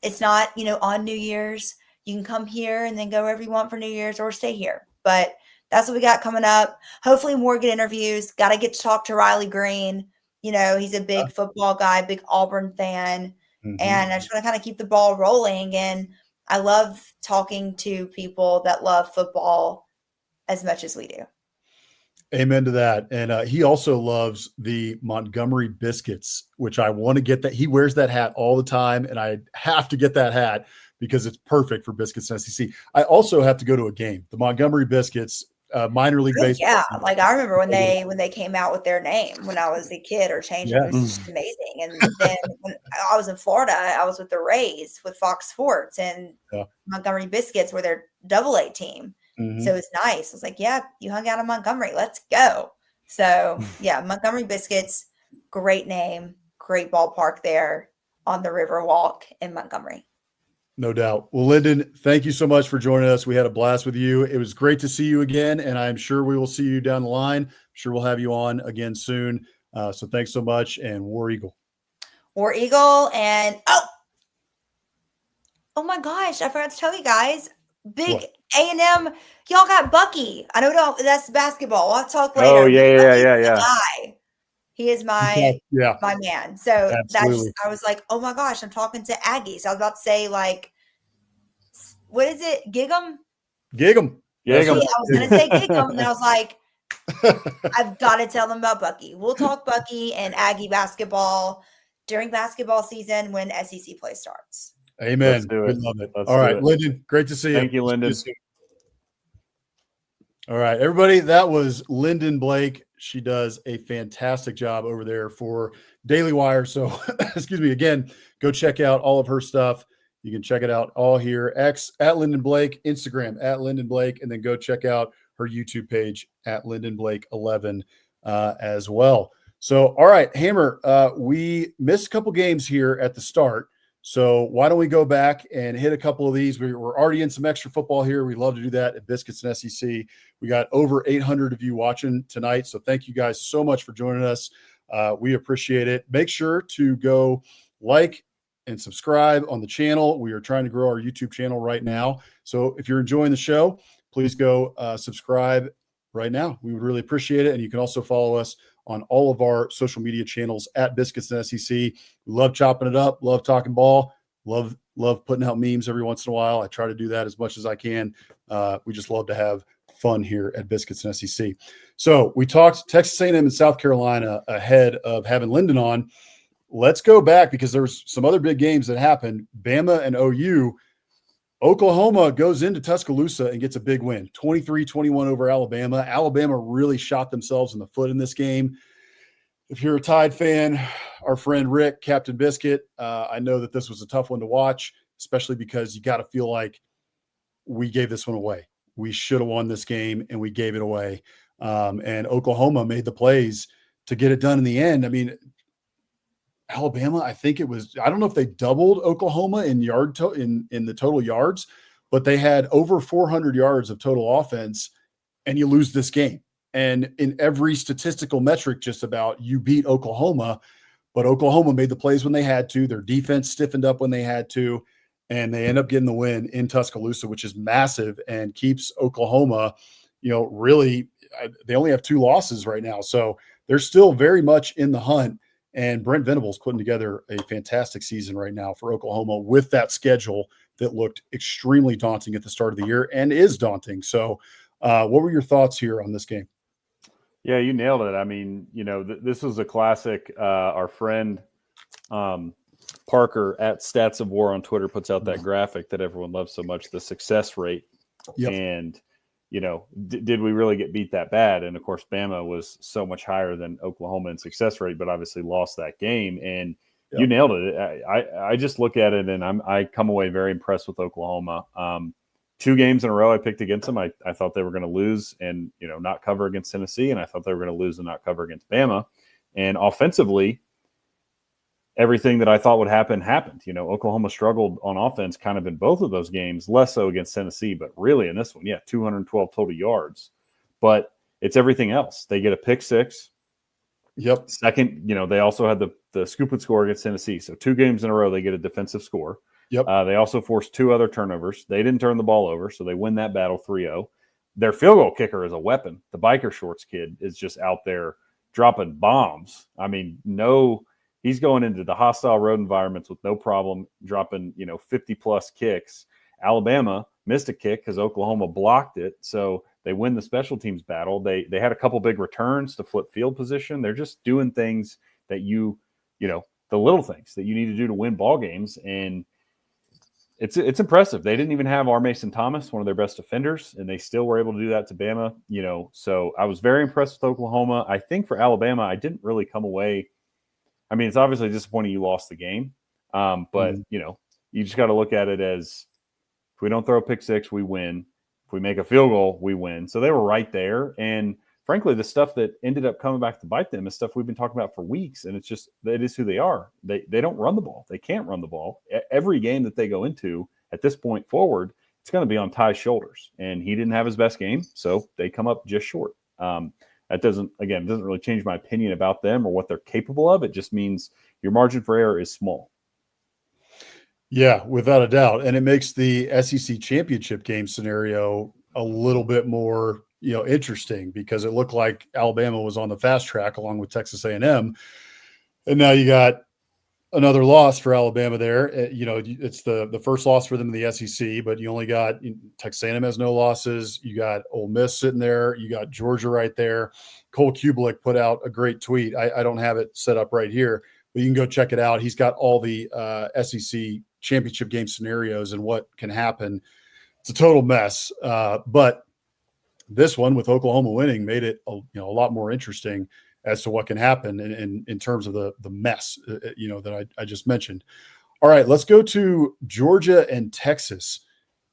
it's not, on New Year's. You can come here and then go wherever you want for New Year's or stay here. But that's what we got coming up. Hopefully more good interviews. Got to get to talk to Riley Green. He's a big football guy, big Auburn fan. And I just want to kind of keep the ball rolling. And I love talking to people that love football as much as we do. Amen to that. And he also loves the Montgomery Biscuits, which I want to get that. He wears that hat all the time, and I have to get that hat because it's perfect for Biscuits SEC. I also have to go to a game. The Montgomery Biscuits, minor league baseball. Yeah, like I remember when they came out with their name when I was a kid or changed it. It was just amazing. And then when I was in Florida, I was with the Rays with Fox Sports, and Montgomery Biscuits were their AA team. So it's nice. I was like, yeah, you hung out in Montgomery. Let's go. So yeah, Montgomery Biscuits, great name, great ballpark there on the Riverwalk in Montgomery. No doubt. Well, Lynden, thank you so much for joining us. We had a blast with you. It was great to see you again, and I'm sure we will see you down the line. I'm sure we'll have you on again soon. So thanks so much, and War Eagle. War Eagle, and oh my gosh, I forgot to tell you guys, big A&M, y'all got Bucky. I know that's basketball. I'll talk later. Oh, yeah. He is my man. So Absolutely. I was like, oh my gosh, I'm talking to Aggies. I was about to say, like, what is it? Gig'em? Gig'em. I was going to say Gig'em, and I was like, I've got to tell them about Bucky. We'll talk Bucky and Aggie basketball during basketball season when SEC play starts. Amen. Let's do it. We love it. Let's All right, do it. Lynden, great to see you. Thank you, Lynden. All right, everybody, that was Lynden Blake. She does a fantastic job over there for Daily Wire. So, excuse me, again, go check out all of her stuff. You can check it out all here. X at Lynden Blake, Instagram at Lynden Blake, and then go check out her YouTube page at Lynden Blake 11 as well. So, all right, Hammer, we missed a couple games here at the start. So why don't we go back and hit a couple of these? We're already in some extra football here. We love to do that at Biscuits and SEC. We got over 800 of you watching tonight. So thank you guys so much for joining us. We appreciate it. Make sure to go like and subscribe on the channel. We are trying to grow our YouTube channel right now. So if you're enjoying the show, please go subscribe right now. We would really appreciate it. And you can also follow us on all of our social media channels at Biscuits and SEC. We love chopping it up, love talking ball, love putting out memes every once in a while. I try to do that as much as I can. We just love to have fun here at Biscuits and SEC. So we talked Texas A&M and South Carolina ahead of having Lynden on. Let's go back because there was some other big games that happened. Bama and OU. Oklahoma goes into Tuscaloosa and gets a big win, 23-21 over Alabama. Alabama really shot themselves in the foot in this game. If you're a Tide fan, our friend Rick, Captain Biscuit, I know that this was a tough one to watch, especially because you got to feel like we gave this one away. We should have won this game, and we gave it away. And Oklahoma made the plays to get it done in the end. I mean, Alabama, I think it was, I don't know if they doubled Oklahoma in in the total yards, but they had over 400 yards of total offense, and you lose this game. And in every statistical metric, just about, you beat Oklahoma, but Oklahoma made the plays when they had to. Their defense stiffened up when they had to, and they end up getting the win in Tuscaloosa, which is massive and keeps Oklahoma, really, they only have 2 losses right now. So they're still very much in the hunt. And Brent Venables putting together a fantastic season right now for Oklahoma with that schedule that looked extremely daunting at the start of the year and is daunting. So what were your thoughts here on this game? Yeah, you nailed it. I mean, this was a classic. Our friend Parker at Stats of War on Twitter puts out that graphic that everyone loves so much, the success rate. Yep. And did we really get beat that bad? And of course, Bama was so much higher than Oklahoma in success rate, but obviously lost that game. And you nailed it. I just look at it and I come away very impressed with Oklahoma. 2 games in a row I picked against them. I thought they were going to lose and not cover against Tennessee, and I thought they were going to lose and not cover against Bama. And offensively, everything that I thought would happen happened. You know, Oklahoma struggled on offense kind of in both of those games, less so against Tennessee, but really in this one, 212 total yards. But it's everything else. They get a pick six. Yep. Second, you know, they also had the scoop and score against Tennessee. So 2 games in a row, they get a defensive score. Yep. They also forced 2 other turnovers. They didn't turn the ball over, so they win that battle 3-0. Their field goal kicker is a weapon. The biker shorts kid is just out there dropping bombs. I mean, he's going into the hostile road environments with no problem dropping, 50-plus kicks. Alabama missed a kick because Oklahoma blocked it, so they win the special teams battle. They had a couple big returns to flip field position. They're just doing things that the little things that you need to do to win ball games, and it's impressive. They didn't even have R. Mason Thomas, one of their best defenders, and they still were able to do that to Bama. So I was very impressed with Oklahoma. I think for Alabama, I didn't really come away. I mean, it's obviously disappointing you lost the game, but you just got to look at it as if we don't throw a pick six, we win. If we make a field goal, we win. So they were right there. And frankly, the stuff that ended up coming back to bite them is stuff we've been talking about for weeks. And it's just, it is who they are. They don't run the ball. They can't run the ball. Every game that they go into at this point forward, it's going to be on Ty's shoulders. And he didn't have his best game, so they come up just short. That doesn't really change my opinion about them or what they're capable of. It just means your margin for error is small. Yeah, without a doubt. And it makes the SEC championship game scenario a little bit more, interesting, because it looked like Alabama was on the fast track along with Texas A&M. And now you got another loss for Alabama there. It's the first loss for them in the SEC, but you only got Texas A&M has no losses. You got Ole Miss sitting there. You got Georgia right there. Cole Kubelik put out a great tweet. I don't have it set up right here, but you can go check it out. He's got all the SEC championship game scenarios and what can happen. It's a total mess. But this one with Oklahoma winning made it a lot more interesting as to what can happen in terms of the mess, that I just mentioned. All right, let's go to Georgia and Texas.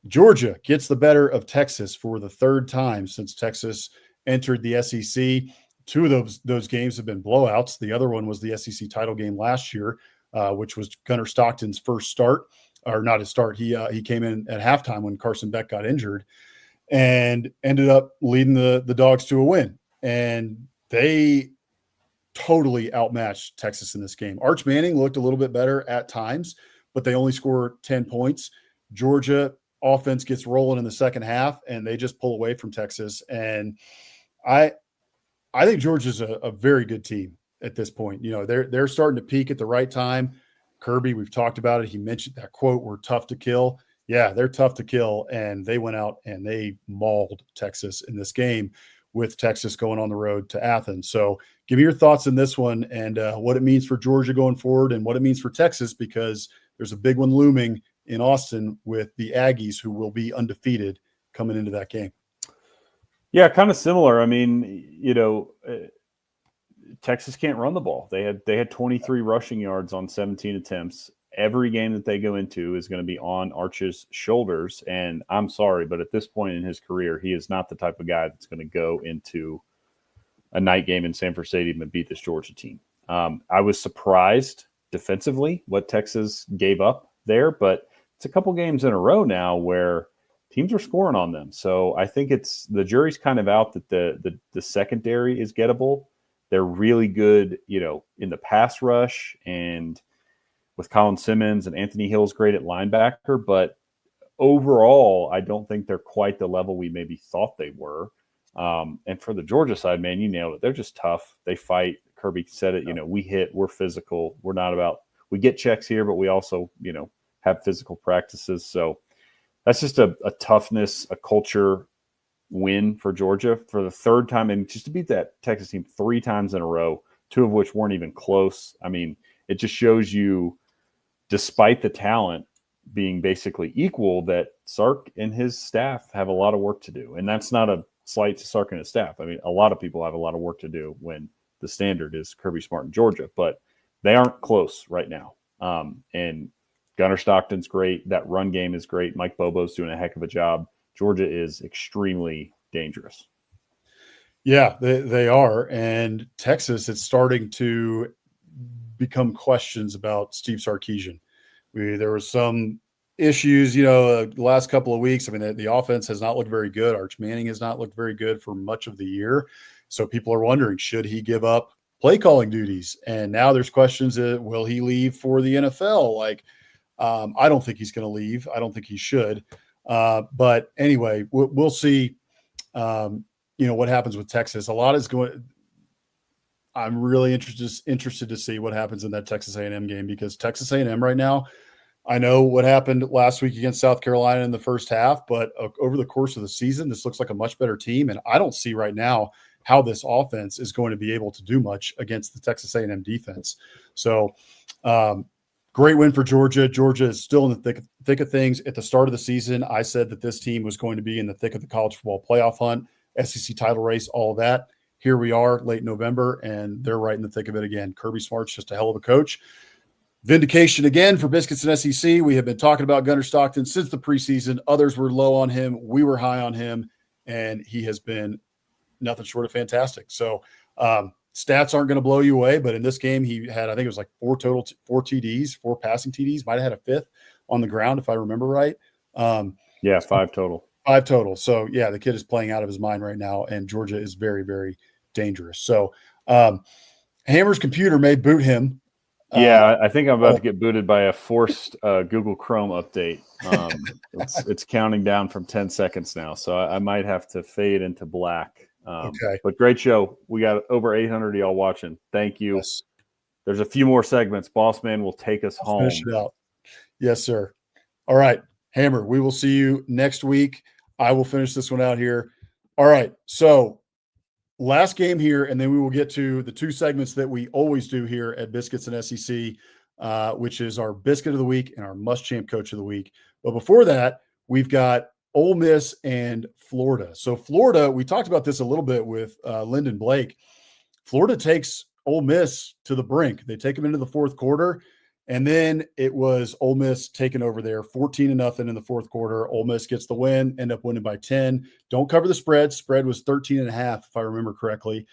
Georgia gets the better of Texas for the third time since Texas entered the SEC. 2 of those games have been blowouts. The other one was the SEC title game last year, which was Gunnar Stockton's first start, or not his start. He came in at halftime when Carson Beck got injured and ended up leading the Dawgs to a win. And they totally outmatched Texas in this game. Arch Manning looked a little bit better at times, but they only scored 10 points. Georgia offense gets rolling in the second half, and they just pull away from Texas. And I think Georgia's a very good team at this point. They're starting to peak at the right time. Kirby, we've talked about it. He mentioned that quote, "We're tough to kill." Yeah, they're tough to kill, and they went out and they mauled Texas in this game, with Texas going on the road to Athens. So give me your thoughts on this one and what it means for Georgia going forward and what it means for Texas, because there's a big one looming in Austin with the Aggies, who will be undefeated coming into that game. Yeah, kind of similar. I mean, Texas can't run the ball. They had 23 rushing yards on 17 attempts. Every game that they go into is going to be on Arch's shoulders. And I'm sorry, but at this point in his career, he is not the type of guy that's going to go into a night game in Sanford Stadium and beat this Georgia team. I was surprised defensively what Texas gave up there, but it's a couple games in a row now where teams are scoring on them. So I think the jury's kind of out that the secondary is gettable. They're really good, in the pass rush, and with Colin Simmons, and Anthony Hill's great at linebacker, but overall, I don't think they're quite the level we maybe thought they were. And for the Georgia side, man, you nailed it. They're just tough. They fight. Kirby said it, we hit, we're physical. We get checks here, but we also, have physical practices. So that's just a toughness, a culture win for Georgia for the third time. And just to beat that Texas team 3 times in a row, 2 of which weren't even close. I mean, it just shows you, despite the talent being basically equal, that Sark and his staff have a lot of work to do. And that's not a slight to Sark and his staff. I mean, a lot of people have a lot of work to do when the standard is Kirby Smart in Georgia, but they aren't close right now. And Gunnar Stockton's great. That run game is great. Mike Bobo's doing a heck of a job. Georgia is extremely dangerous. Yeah, they are. And Texas, it's starting to become questions about Steve Sarkisian. There was some issues, the last couple of weeks. I mean, the offense has not looked very good. Arch Manning has not looked very good for much of the year. So people are wondering, should he give up play calling duties? And now there's questions, will he leave for the NFL? I don't think he's going to leave. I don't think he should. But anyway, we'll see, what happens with Texas. A lot is going. I'm really interested to see what happens in that Texas A&M game, because Texas A&M right now, I know what happened last week against South Carolina in the first half, but over the course of the season, this looks like a much better team. And I don't see right now how this offense is going to be able to do much against the Texas A&M defense. So great win for Georgia. Georgia is still in the thick of things. At the start of the season, I said that this team was going to be in the thick of the college football playoff hunt, SEC title race, all of that. Here we are, late November, and they're right in the thick of it again. Kirby Smart's just a hell of a coach. Vindication again for Biscuits and SEC. We have been talking about Gunnar Stockton since the preseason. Others were low on him. We were high on him, and he has been nothing short of fantastic. So stats aren't going to blow you away, but in this game, he had, I think it was like four TDs, 4 passing TDs, might have had a 5th on the ground, if I remember right. 5 total. 5 total. So, yeah, the kid is playing out of his mind right now, and Georgia is very, very dangerous. So, Hammer's computer may boot him. I think I'm about to get booted by a forced Google Chrome update. It's counting down from 10 seconds now, so I might have to fade into black. Okay. But great show. We got over 800 of y'all watching. Thank you. Yes. There's a few more segments. Boss Man will take us home. Finish it out. Yes, sir. All right, Hammer, we will see you next week. I will finish this one out here. All right, so last game here, and then we will get to the 2 segments that we always do here at Biscuits and SEC, which is our Biscuit of the Week and our Must Champ Coach of the Week. But before that, we've got Ole Miss and Florida. So Florida, we talked about this a little bit with Lynden Blake. Florida takes Ole Miss to the brink. They take them into the fourth quarter, and then it was Ole Miss taking over there, 14-0 in the fourth quarter. Ole Miss gets the win, end up winning by 10. Don't cover the spread. Spread was 13.5, if I remember correctly.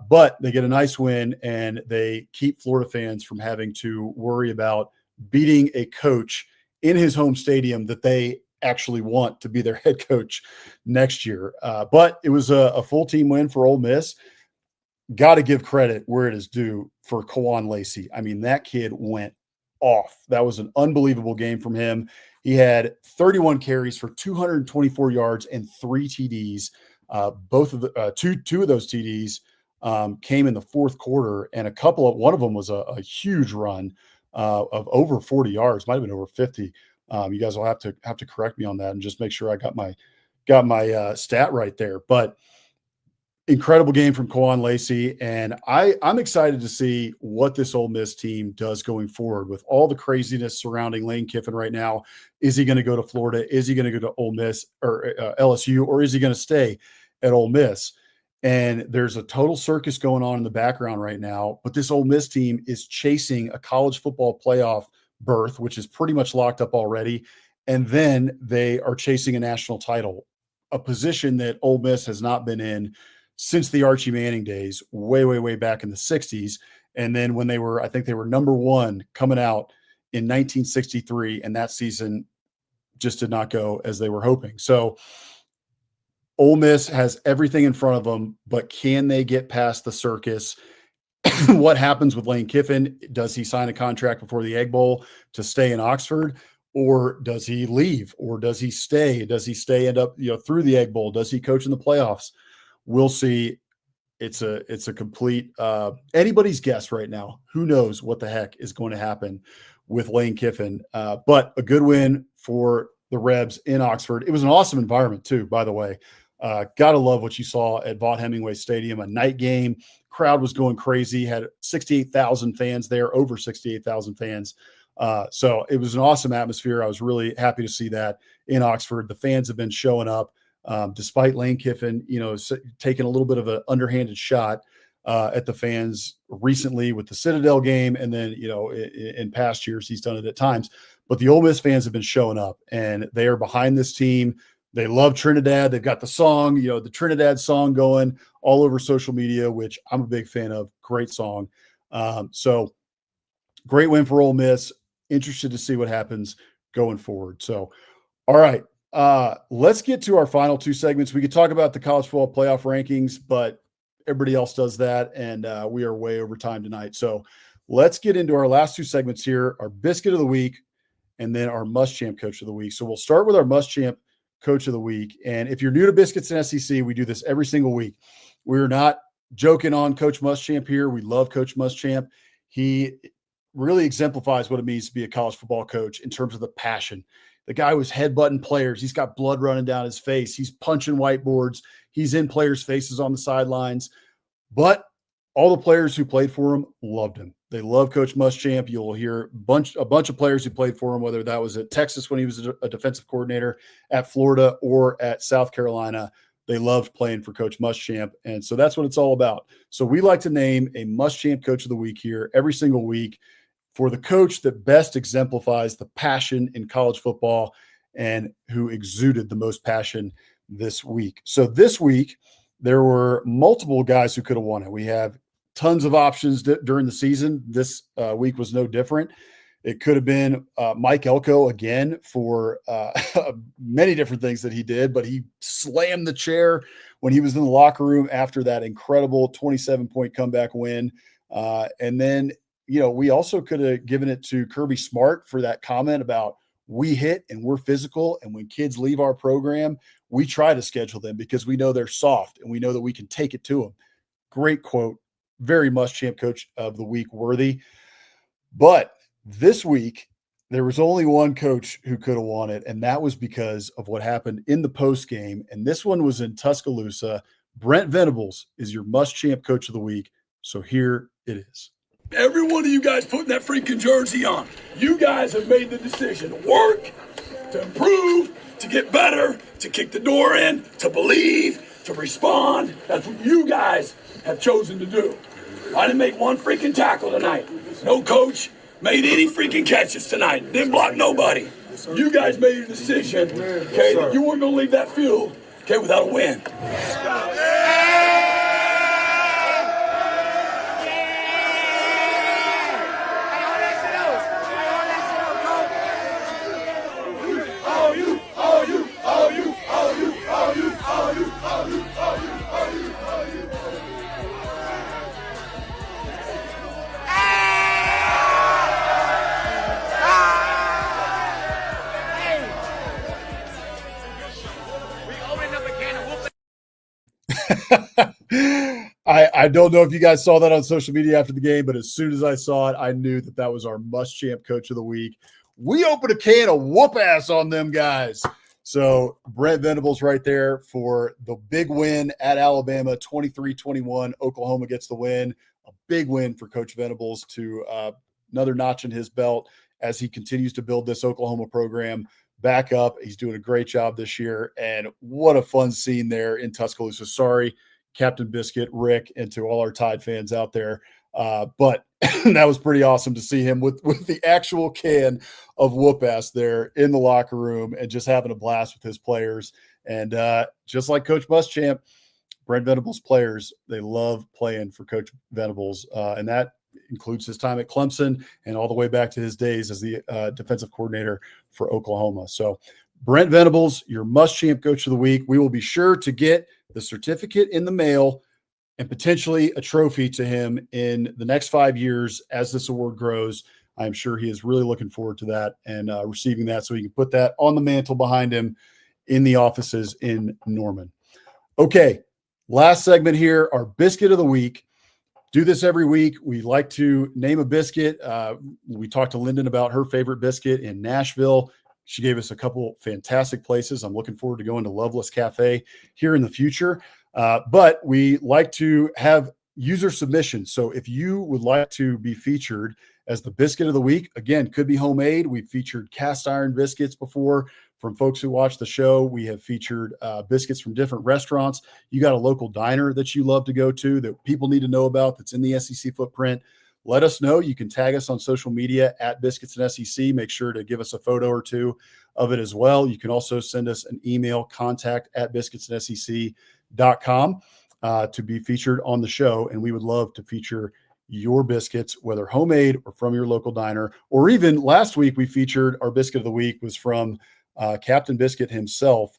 But they get a nice win, and they keep Florida fans from having to worry about beating a coach in his home stadium that they actually want to be their head coach next year. But it was a full team win for Ole Miss. Got to give credit where it is due for Kawan Lacey. I mean, that kid went off. That was an unbelievable game from him. He had 31 carries for 224 yards and 3 TDs. Both of the two of those TDs came in the fourth quarter, and one of them was a huge run of over 40 yards, might have been over 50. You guys will have to correct me on that and just make sure I got my stat right there. But incredible game from Kawan Lacey, and I'm excited to see what this Ole Miss team does going forward with all the craziness surrounding Lane Kiffin right now. Is he going to go to Florida? Is he going to go to Ole Miss or LSU, or is he going to stay at Ole Miss? And there's a total circus going on in the background right now, but this Ole Miss team is chasing a college football playoff berth, which is pretty much locked up already. And then they are chasing a national title, a position that Ole Miss has not been in since the Archie Manning days, way, way, way back in the 60s. And then when I think they were number 1 coming out in 1963, and that season just did not go as they were hoping. So Ole Miss has everything in front of them, but can they get past the circus? What happens with Lane Kiffin? Does he sign a contract before the Egg Bowl to stay in Oxford, or does he leave, or does he stay? Does he stay end up through the Egg Bowl? Does he coach in the playoffs? We'll see. It's a complete anybody's guess right now. Who knows what the heck is going to happen with Lane Kiffin? But a good win for the Rebs in Oxford. It was an awesome environment too, by the way. Gotta love what you saw at Vaught Hemingway Stadium, a night game. Crowd was going crazy, had 68,000 fans there, over 68,000 fans. So it was an awesome atmosphere. I was really happy to see that in Oxford. The fans have been showing up, despite Lane Kiffin, taking a little bit of an underhanded shot at the fans recently with the Citadel game. And then, in past years, he's done it at times. But the Ole Miss fans have been showing up, and they are behind this team. They love Trinidad. They've got the song, the Trinidad song going all over social media, which I'm a big fan of. Great song. So great win for Ole Miss. Interested to see what happens going forward. So, all right. Let's get to our final two segments. We could talk about the college football playoff rankings, but everybody else does that, and we are way over time tonight. So let's get into our last two segments here, our Biscuit of the Week and then our Muschamp Coach of the Week. So we'll start with our Muschamp Coach of the Week. And if you're new to Biscuits and SEC, we do this every single week. We're not joking on Coach Muschamp here. We love Coach Muschamp. He really exemplifies what it means to be a college football coach in terms of the passion. The guy was headbutting players. He's got blood running down his face. He's punching whiteboards. He's in players' faces on the sidelines. But all the players who played for him loved him. They love Coach Muschamp. You'll hear a bunch of players who played for him, whether that was at Texas when he was a defensive coordinator, at Florida, or at South Carolina. They loved playing for Coach Muschamp. And so that's what it's all about. So we like to name a Muschamp Coach of the Week here every single week for the coach that best exemplifies the passion in college football and who exuded the most passion this week. So this week, there were multiple guys who could have won it. We have tons of options during the season. This week was no different. It could have been Mike Elko again for many different things that he did, but he slammed the chair when he was in the locker room after that incredible 27-point comeback win. And then, we also could have given it to Kirby Smart for that comment about we hit and we're physical. And when kids leave our program, we try to schedule them because we know they're soft and we know that we can take it to them. Great quote. Very Muschamp Coach of the Week worthy. But this week, there was only one coach who could have won it, and that was because of what happened in the post game. And this one was in Tuscaloosa. Brent Venables is your Muschamp Coach of the Week. So here it is. Every one of you guys putting that freaking jersey on, you guys have made the decision to work, to improve, to get better, to kick the door in, to believe, to respond. That's what you guys have chosen to do. I didn't make one freaking tackle tonight. No coach made any freaking catches tonight. Didn't block nobody. You guys made a decision, okay, that you weren't going to leave that field, okay, without a win. I don't know if you guys saw that on social media after the game, but as soon as I saw it, I knew that was our Muschamp Coach of the Week. We opened a can of whoop ass on them guys. So Brent Venables right there for the big win at Alabama, 23-21. Oklahoma gets the win. A big win for Coach Venables to another notch in his belt as he continues to build this Oklahoma program back up. He's doing a great job this year. And what a fun scene there in Tuscaloosa. Sorry, Captain Biscuit, Rick, and to all our Tide fans out there. But that was pretty awesome to see him with the actual can of whoop ass there in the locker room and just having a blast with his players. And just like Coach Muschamp, Brent Venables players, they love playing for Coach Venables. And that includes his time at Clemson and all the way back to his days as the defensive coordinator for Oklahoma. So Brent Venables, your Muschamp Coach of the Week. We will be sure to get the certificate in the mail and potentially a trophy to him in the next 5 years as this award grows. I'm sure he is really looking forward to that and receiving that so he can put that on the mantle behind him in the offices in Norman. Okay, last segment here, our Biscuit of the Week. Do this every week. We like to name a biscuit. We talked to Lynden about her favorite biscuit in Nashville. She gave us a couple fantastic places. I'm looking forward to going to Loveless Cafe here in the future. But we like to have user submissions. So if you would like to be featured as the biscuit of the week, again, could be homemade. We've featured cast iron biscuits before from folks who watch the show. We have featured biscuits from different restaurants. You got a local diner that you love to go to that people need to know about that's in the SEC footprint. Let us know. You can tag us on social media at Biscuits and SEC. Make sure to give us a photo or two of it as well. You can also send us an email, contact@biscuitsandsec.com to be featured on the show. And we would love to feature your biscuits, whether homemade or from your local diner, or even last week we featured our biscuit of the week was from Captain Biscuit himself,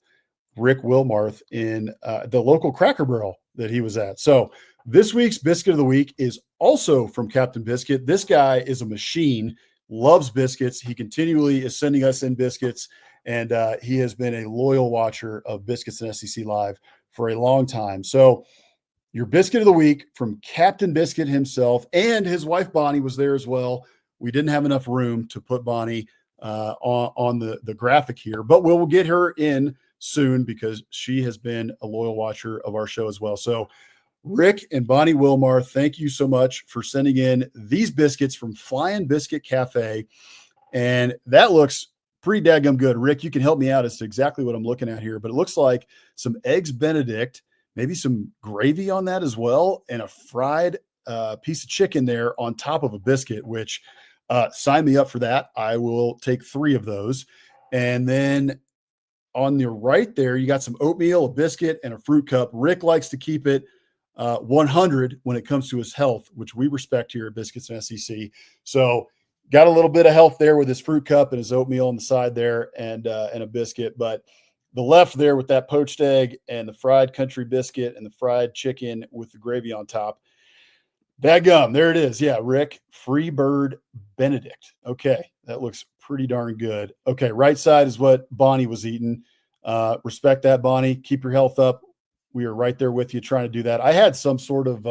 Rick Wilmarth, in the local Cracker Barrel that he was at. So this week's biscuit of the week is also from Captain Biscuit. This guy is a machine, loves biscuits. He continually is sending us in biscuits, and he has been a loyal watcher of Biscuits and SEC Live for a long time. So your biscuit of the week from Captain Biscuit himself, and his wife Bonnie was there as well. We didn't have enough room to put Bonnie on the graphic here, but we'll get her in soon because she has been a loyal watcher of our show as well. So Rick and Bonnie Wilmar, thank you so much for sending in these biscuits from Flying Biscuit Cafe. And that looks pretty daggum good. Rick, you can help me out as to exactly what I'm looking at here, but it looks like some eggs Benedict, maybe some gravy on that as well, and a fried piece of chicken there on top of a biscuit, which sign me up for that. I will take 3 of those. And then on your right there, you got some oatmeal, a biscuit, and a fruit cup. Rick likes to keep it 100 when it comes to his health, which we respect here at Biscuits and SEC. So got a little bit of health there with his fruit cup and his oatmeal on the side there, and a biscuit. But the left there with that poached egg and the fried country biscuit and the fried chicken with the gravy on top. Dadgum, there it is. Yeah, Rick, Freebird Benedict. Okay, that looks pretty darn good. Okay, right side is what Bonnie was eating. Respect that, Bonnie. Keep your health up. We are right there with you trying to do that. I had some sort of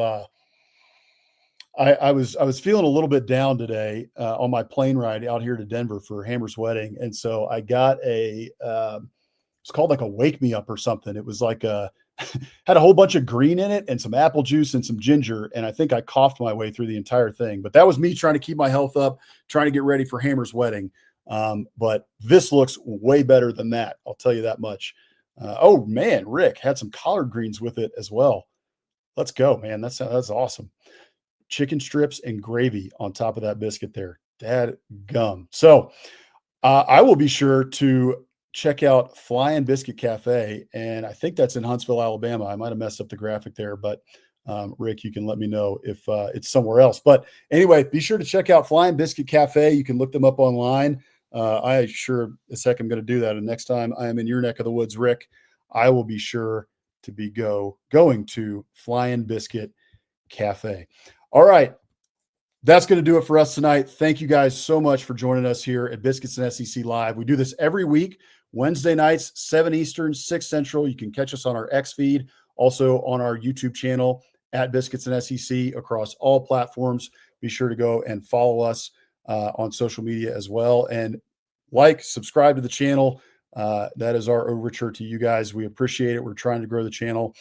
I was feeling a little bit down today on my plane ride out here to Denver for Hammer's wedding, and so I got it's called like a wake me up or something. It was like had a whole bunch of green in it and some apple juice and some ginger, and I think I coughed my way through the entire thing. But that was me trying to keep my health up, trying to get ready for Hammer's wedding. But this looks way better than that. I'll tell you that much. Oh man, Rick had some collard greens with it as well. Let's go, man. That's awesome. Chicken strips and gravy on top of that biscuit there. Dad gum. So I will be sure to check out Flying Biscuit Cafe. And I think that's in Huntsville, Alabama. I might have messed up the graphic there, but Rick, you can let me know if it's somewhere else. But anyway, be sure to check out Flying Biscuit Cafe. You can look them up online. I sure as heck I'm going to do that. And next time I am in your neck of the woods, Rick, I will be sure to be going to Flying Biscuit Cafe. All right. That's going to do it for us tonight. Thank you guys so much for joining us here at Biscuits and SEC Live. We do this every week, Wednesday nights, 7 Eastern, 6 Central. You can catch us on our X feed, also on our YouTube channel at Biscuits and SEC across all platforms. Be sure to go and follow us on social media as well. And subscribe to the channel. That is our overture to you guys. We appreciate it. We're trying to grow the channel.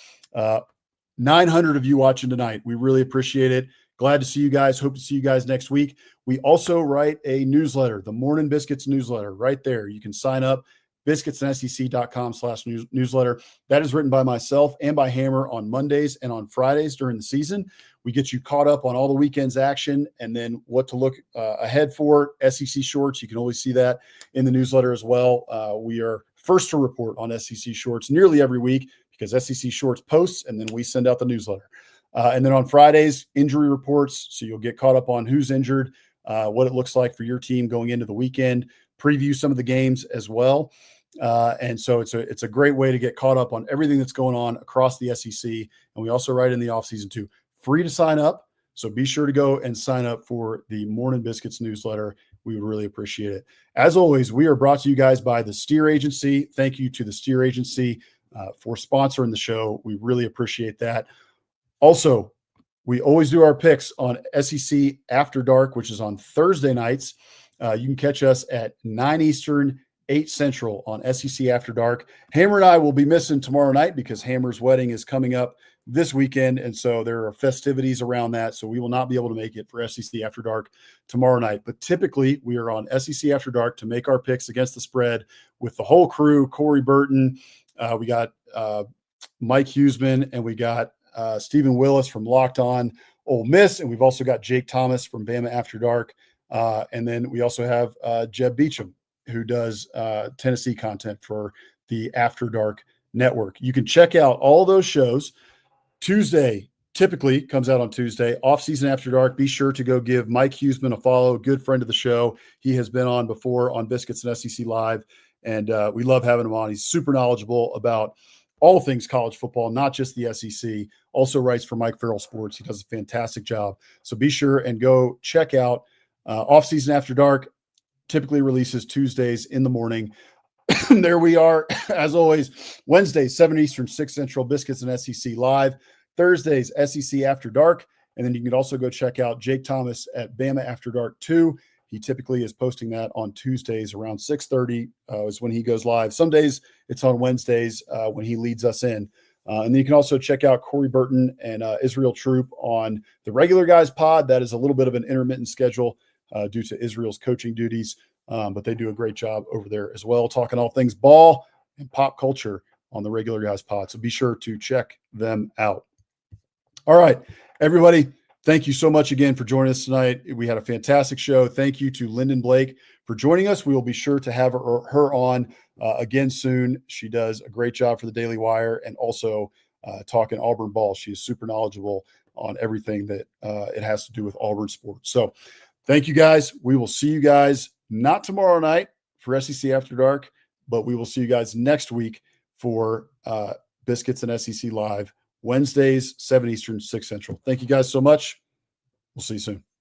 900 of you watching tonight. We really appreciate it. Glad to see you guys. Hope to see you guys next week. We also write a newsletter, the Morning Biscuits newsletter, right there. You can sign up, biscuitsandsec.com/newsletter. That is written by myself and by Hammer on Mondays and on Fridays during the season. We get you caught up on all the weekend's action and then what to look ahead for. SEC shorts, you can always see that in the newsletter as well. We are first to report on SEC shorts nearly every week because SEC shorts posts and then we send out the newsletter. And then on Fridays, injury reports. So you'll get caught up on who's injured, what it looks like for your team going into the weekend, preview some of the games as well. And so it's a great way to get caught up on everything that's going on across the SEC. And we also write in the offseason too. Free to sign up. So be sure to go and sign up for the Morning Biscuits newsletter. We would really appreciate it. As always, we are brought to you guys by the Steer Agency. Thank you to the Steer Agency for sponsoring the show. We really appreciate that. Also, we always do our picks on SEC After Dark, which is on Thursday nights. You can catch us at 9 Eastern, 8 Central on SEC After Dark. Hammer and I will be missing tomorrow night because Hammer's wedding is coming up this weekend, and so there are festivities around that, so we will not be able to make it for SEC After Dark tomorrow night. But typically, we are on SEC After Dark to make our picks against the spread with the whole crew, Corey Burton, we got Mike Huseman, and we got Stephen Willis from Locked On Ole Miss, and we've also got Jake Thomas from Bama After Dark, and then we also have Jeb Beecham, who does Tennessee content for the After Dark Network. You can check out all those shows Tuesday, typically comes out on Tuesday. Off Season After Dark. Be sure to go give Mike Huseman a follow, a good friend of the show. He has been on before on Biscuits and SEC Live, and we love having him on. He's super knowledgeable about all things college football, not just the SEC. Also writes for Mike Farrell Sports. He does a fantastic job. So be sure and go check out Off Season After Dark. Typically releases Tuesdays in the morning. There we are, as always, Wednesdays, 7 Eastern, 6 Central, Biscuits and SEC Live. Thursdays, SEC After Dark. And then you can also go check out Jake Thomas at Bama After Dark 2. He typically is posting that on Tuesdays around 6:30 is when he goes live. Some days it's on Wednesdays when he leads us in. And then you can also check out Corey Burton and Israel Troop on the Regular Guys pod. That is a little bit of an intermittent schedule due to Israel's coaching duties. But they do a great job over there as well, talking all things ball and pop culture on the Regular Guys pod. So be sure to check them out. All right, everybody, thank you so much again for joining us tonight. We had a fantastic show. Thank you to Lynden Blake for joining us. We will be sure to have her on again soon. She does a great job for the Daily Wire and also talking Auburn ball. She is super knowledgeable on everything that it has to do with Auburn sports. So thank you, guys. We will see you guys not tomorrow night for SEC After Dark, but we will see you guys next week for Biscuits and SEC Live, Wednesdays, 7 Eastern, 6 Central. Thank you guys so much. We'll see you soon.